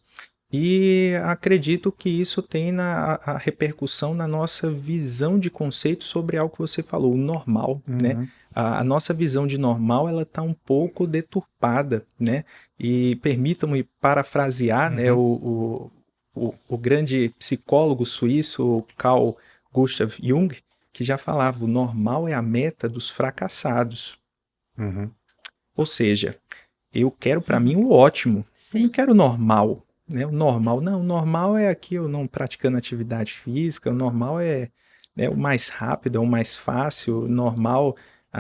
e acredito que isso tem a repercussão na nossa visão de conceito sobre algo que você falou, o normal, né? A nossa visão de normal, ela está um pouco deturpada, né? E permitam-me parafrasear, né, o grande psicólogo suíço Carl Gustav Jung, que já falava: o normal é a meta dos fracassados. Ou seja, eu quero para mim o ótimo, eu não quero o normal. Né? O normal é aqui eu não praticando atividade física, o normal é o mais rápido, é o mais fácil, o normal...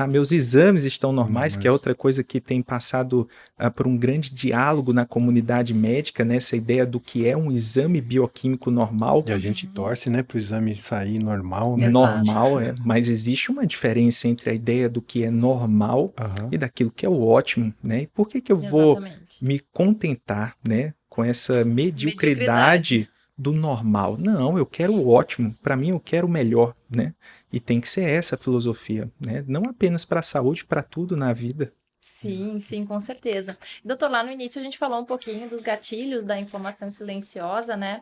meus exames estão normais, que é outra coisa que tem passado por um grande diálogo na comunidade médica, né? Essa ideia do que é um exame bioquímico normal. E a gente torce, né, para o exame sair normal, né? Normal, mas existe uma diferença entre a ideia do que é normal e daquilo que é o ótimo, né? E por que eu vou me contentar, né, com essa mediocridade do normal? Não, eu quero o ótimo, para mim eu quero o melhor, né? E tem que ser essa a filosofia, né? Não apenas para a saúde, para tudo na vida. Sim, com certeza. Doutor, lá no início a gente falou um pouquinho dos gatilhos da inflamação silenciosa, né?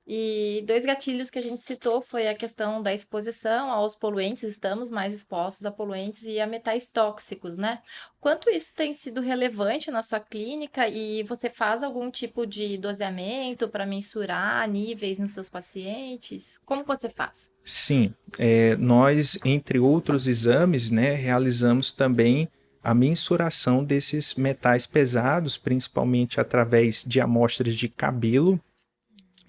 E 2 gatilhos que a gente citou foi a questão da exposição aos poluentes, estamos mais expostos a poluentes e a metais tóxicos, né? Quanto isso tem sido relevante na sua clínica e você faz algum tipo de doseamento para mensurar níveis nos seus pacientes? Como você faz? Sim, nós, entre outros exames, né, realizamos também a mensuração desses metais pesados, principalmente através de amostras de cabelo,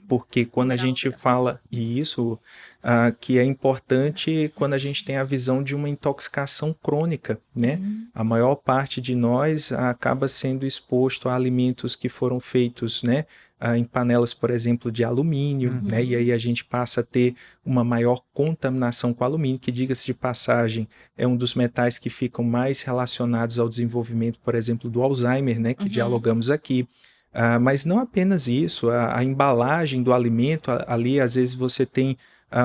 porque quando a gente fala isso, que é importante quando a gente tem a visão de uma intoxicação crônica, né? A maior parte de nós acaba sendo exposto a alimentos que foram feitos, né? Em panelas, por exemplo, de alumínio, né? E aí a gente passa a ter uma maior contaminação com alumínio, que, diga-se de passagem, é um dos metais que ficam mais relacionados ao desenvolvimento, por exemplo, do Alzheimer, né? Que dialogamos aqui. Mas não apenas isso, a embalagem do alimento, ali às vezes você tem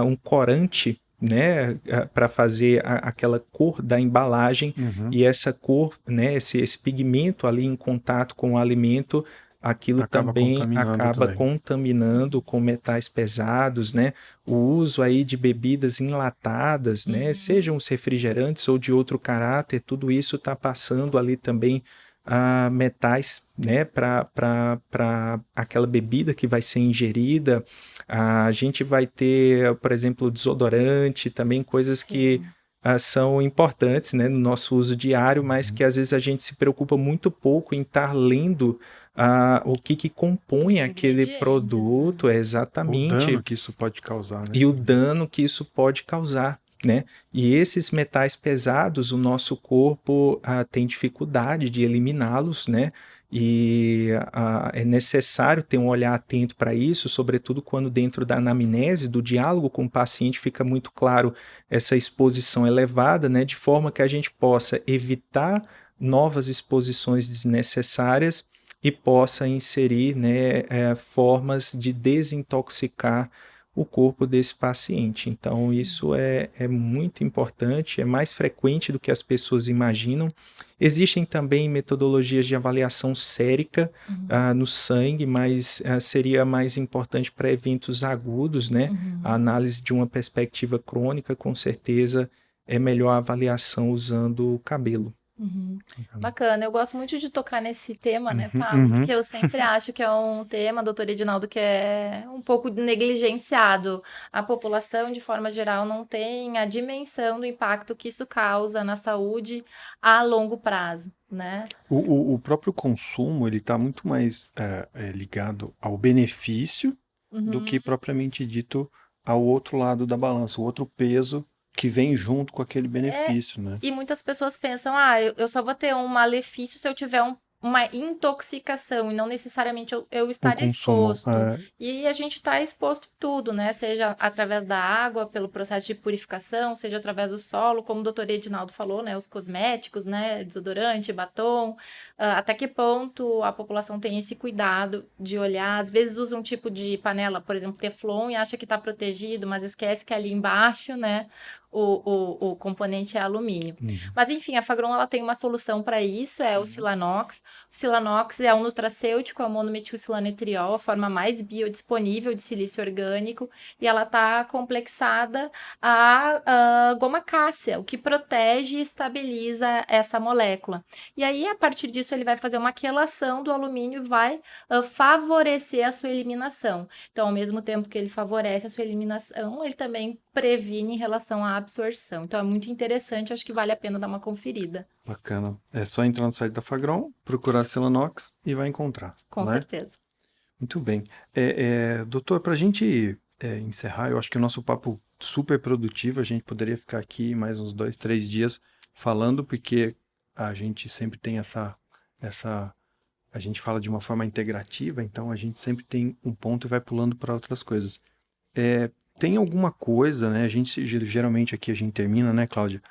um corante, né, para fazer aquela cor da embalagem, e essa cor, né, esse pigmento ali em contato com o alimento, aquilo também acaba contaminando com metais pesados, né? O uso aí de bebidas enlatadas, né, sejam os refrigerantes ou de outro caráter, tudo isso está passando ali também metais, né, para aquela bebida que vai ser ingerida. A gente vai ter, por exemplo, desodorante, também coisas que são importantes, né, no nosso uso diário, mas que às vezes a gente se preocupa muito pouco em estar lendo o que compõe aquele produto, exatamente. O dano que isso pode causar, né? E o dano que isso pode causar, né? E esses metais pesados, o nosso corpo tem dificuldade de eliminá-los, né? E é necessário ter um olhar atento para isso, sobretudo quando dentro da anamnese, do diálogo com o paciente, fica muito claro essa exposição elevada, né? De forma que a gente possa evitar novas exposições desnecessárias e possa inserir, né, formas de desintoxicar o corpo desse paciente. Então, isso é muito importante, é mais frequente do que as pessoas imaginam. Existem também metodologias de avaliação sérica no sangue, mas seria mais importante para eventos agudos, né? A análise de uma perspectiva crônica, com certeza, é melhor a avaliação usando o cabelo. Bacana, eu gosto muito de tocar nesse tema, né, Pablo? Porque eu sempre acho que é um tema, doutor Edinaldo, que é um pouco negligenciado. A população, de forma geral, não tem a dimensão do impacto que isso causa na saúde a longo prazo, né? O próprio consumo, ele está muito mais ligado ao benefício do que propriamente dito ao outro lado da balança, o outro peso que vem junto com aquele benefício, né? E muitas pessoas pensam, eu só vou ter um malefício se eu tiver uma intoxicação, e não necessariamente eu estaria exposto. E a gente está exposto em tudo, né? Seja através da água, pelo processo de purificação, seja através do solo, como o doutor Edinaldo falou, né? Os cosméticos, né? Desodorante, batom. Até que ponto a população tem esse cuidado de olhar? Às vezes usa um tipo de panela, por exemplo, Teflon, e acha que está protegido, mas esquece que ali embaixo, né? O componente é alumínio. Mas, enfim, a Fagron ela tem uma solução para isso, é o Silanox. O Silanox é um nutracêutico, é o monometilcilanetriol, a forma mais biodisponível de silício orgânico, e ela está complexada a goma cássia, o que protege e estabiliza essa molécula. E aí, a partir disso, ele vai fazer uma quelação do alumínio e vai favorecer a sua eliminação. Então, ao mesmo tempo que ele favorece a sua eliminação, ele também previne em relação à absorção. Então é muito interessante, acho que vale a pena dar uma conferida. Bacana. É só entrar no site da Fagron, procurar Silanox e vai encontrar. Com certeza. Muito bem. Doutor, para a gente encerrar, eu acho que o nosso papo super produtivo, a gente poderia ficar aqui mais uns 2, 3 dias falando, porque a gente sempre tem a gente fala de uma forma integrativa, então a gente sempre tem um ponto e vai pulando para outras coisas. Tem alguma coisa, né? Geralmente aqui a gente termina, né, Cláudia?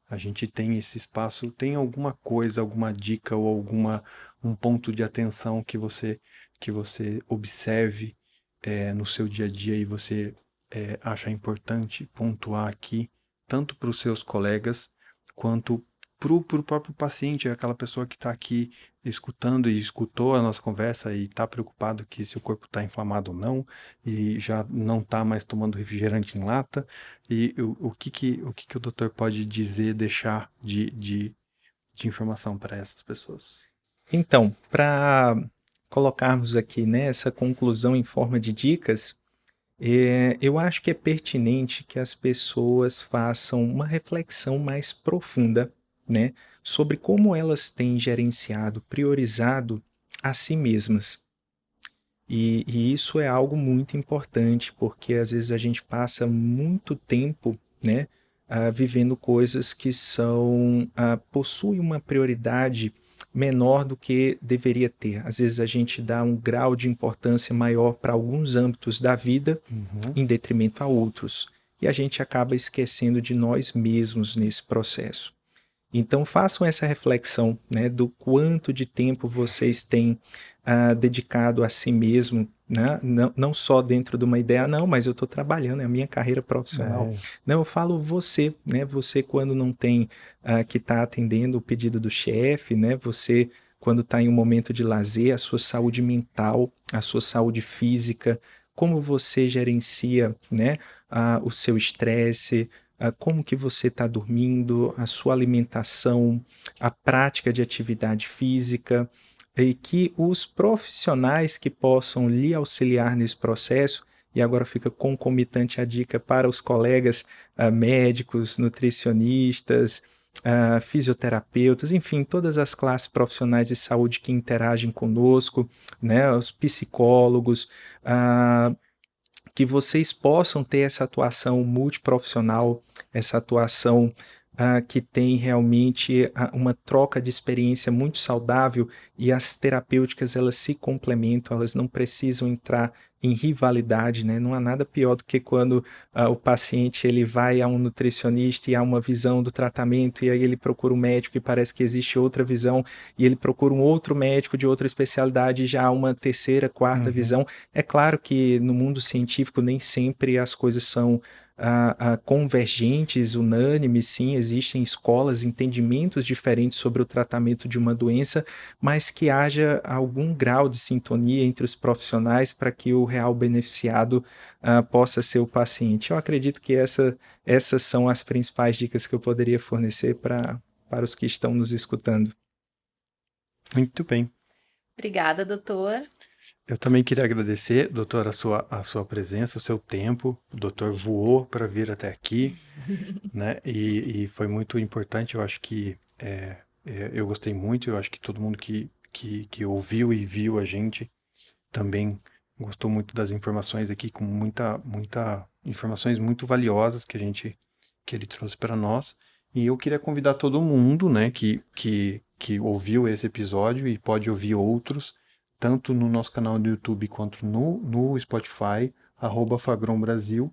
A gente tem esse espaço. Tem alguma coisa, alguma dica ou um ponto de atenção que você observe no seu dia a dia e você acha importante pontuar aqui, tanto para os seus colegas quanto pro próprio paciente, aquela pessoa que está aqui escutando e escutou a nossa conversa e está preocupado que se o corpo está inflamado ou não, e já não está mais tomando refrigerante em lata, e o que o doutor pode dizer, deixar de informação para essas pessoas? Então, para colocarmos aqui, né, essa conclusão em forma de dicas, eu acho que é pertinente que as pessoas façam uma reflexão mais profunda, né, sobre como elas têm gerenciado, priorizado a si mesmas. E isso é algo muito importante, porque às vezes a gente passa muito tempo, né, vivendo coisas que possuem uma prioridade menor do que deveria ter. Às vezes a gente dá um grau de importância maior para alguns âmbitos da vida, em detrimento a outros. E a gente acaba esquecendo de nós mesmos nesse processo. Então façam essa reflexão, né, do quanto de tempo vocês têm dedicado a si mesmo, né? Não só dentro de uma ideia, não, mas eu estou trabalhando, é a minha carreira profissional. Não, eu falo você, né? Você quando não tem que está atendendo o pedido do chefe, né? Você quando está em um momento de lazer, a sua saúde mental, a sua saúde física, como você gerencia, né, o seu estresse, como que você está dormindo, a sua alimentação, a prática de atividade física, e que os profissionais que possam lhe auxiliar nesse processo, e agora fica concomitante a dica para os colegas médicos, nutricionistas, fisioterapeutas, enfim, todas as classes profissionais de saúde que interagem conosco, né, os psicólogos, que vocês possam ter essa atuação multiprofissional, essa atuação que tem realmente uma troca de experiência muito saudável, e as terapêuticas elas se complementam, elas não precisam entrar em rivalidade, né? Não há nada pior do que quando o paciente ele vai a um nutricionista e há uma visão do tratamento, e aí ele procura um médico e parece que existe outra visão, e ele procura um outro médico de outra especialidade e já há uma terceira, quarta visão. É claro que no mundo científico nem sempre as coisas são convergentes, unânimes, sim, existem escolas, entendimentos diferentes sobre o tratamento de uma doença, mas que haja algum grau de sintonia entre os profissionais para que o real beneficiado possa ser o paciente. Eu acredito que essas são as principais dicas que eu poderia fornecer para os que estão nos escutando. Muito bem. Obrigada, doutor. Eu também queria agradecer, doutor, a sua presença, o seu tempo. O doutor voou para vir até aqui, né? E foi muito importante. Eu acho que eu gostei muito. Eu acho que todo mundo que ouviu e viu a gente também gostou muito das informações aqui, com muita informações muito valiosas que ele trouxe para nós. E eu queria convidar todo mundo, né, que ouviu esse episódio e pode ouvir outros, tanto no nosso canal do YouTube quanto no Spotify, @Fagron Brasil.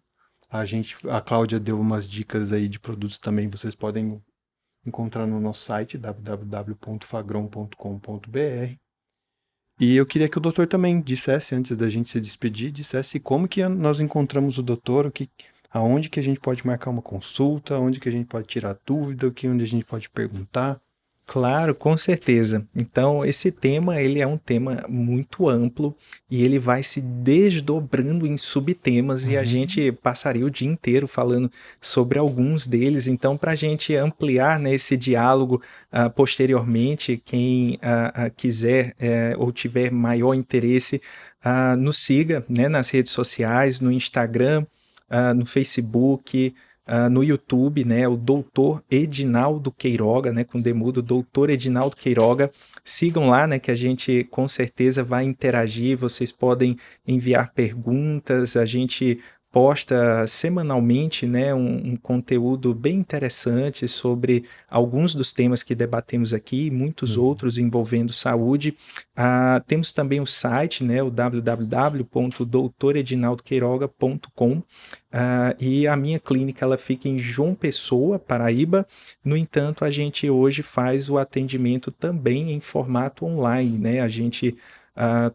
A Cláudia deu umas dicas aí de produtos também, vocês podem encontrar no nosso site, www.fagron.com.br. E eu queria que o doutor também dissesse, antes da gente se despedir, dissesse como que nós encontramos o doutor, aonde que a gente pode marcar uma consulta, onde que a gente pode tirar dúvida, onde a gente pode perguntar. Claro, com certeza. Então, esse tema, ele é um tema muito amplo e ele vai se desdobrando em subtemas e a gente passaria o dia inteiro falando sobre alguns deles. Então, para a gente ampliar, né, esse diálogo posteriormente, quem quiser ou tiver maior interesse, nos siga, né, nas redes sociais, no Instagram, no Facebook, no YouTube, né, o Doutor Edinaldo Queiroga, né, com demudo, Doutor Edinaldo Queiroga. Sigam lá, né, que a gente com certeza vai interagir, vocês podem enviar perguntas, a gente posta semanalmente, né, um conteúdo bem interessante sobre alguns dos temas que debatemos aqui e muitos outros envolvendo saúde. Temos também o site, né, o www.doutoredinaldoqueiroga.com, e a minha clínica ela fica em João Pessoa, Paraíba. No entanto, a gente hoje faz o atendimento também em formato online, né? A gente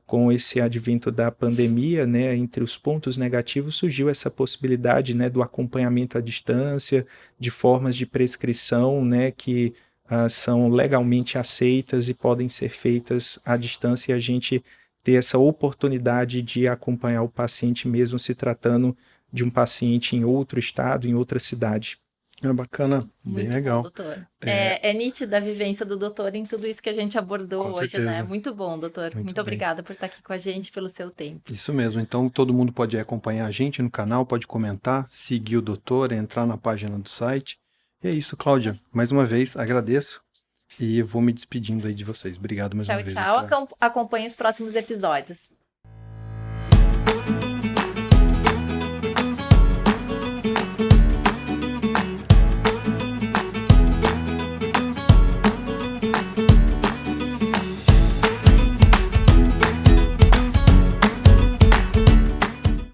com esse advento da pandemia, né, entre os pontos negativos surgiu essa possibilidade, né, do acompanhamento à distância, de formas de prescrição, né, que são legalmente aceitas e podem ser feitas à distância e a gente ter essa oportunidade de acompanhar o paciente mesmo se tratando de um paciente em outro estado, em outra cidade. É bacana, bem Muito legal. bom, doutor. É nítida a vivência do doutor em tudo isso que a gente abordou Com hoje, certeza. né? Muito bom, doutor. Muito Muito bem. obrigada por estar aqui com a gente, pelo seu tempo. Isso mesmo. Então, todo mundo pode acompanhar a gente no canal, pode comentar, seguir o doutor, entrar na página do site. E é isso, Cláudia. Mais uma vez, agradeço e vou me despedindo aí de vocês. Obrigado mais uma Tchau, vez. tchau. Acompanhe os próximos episódios.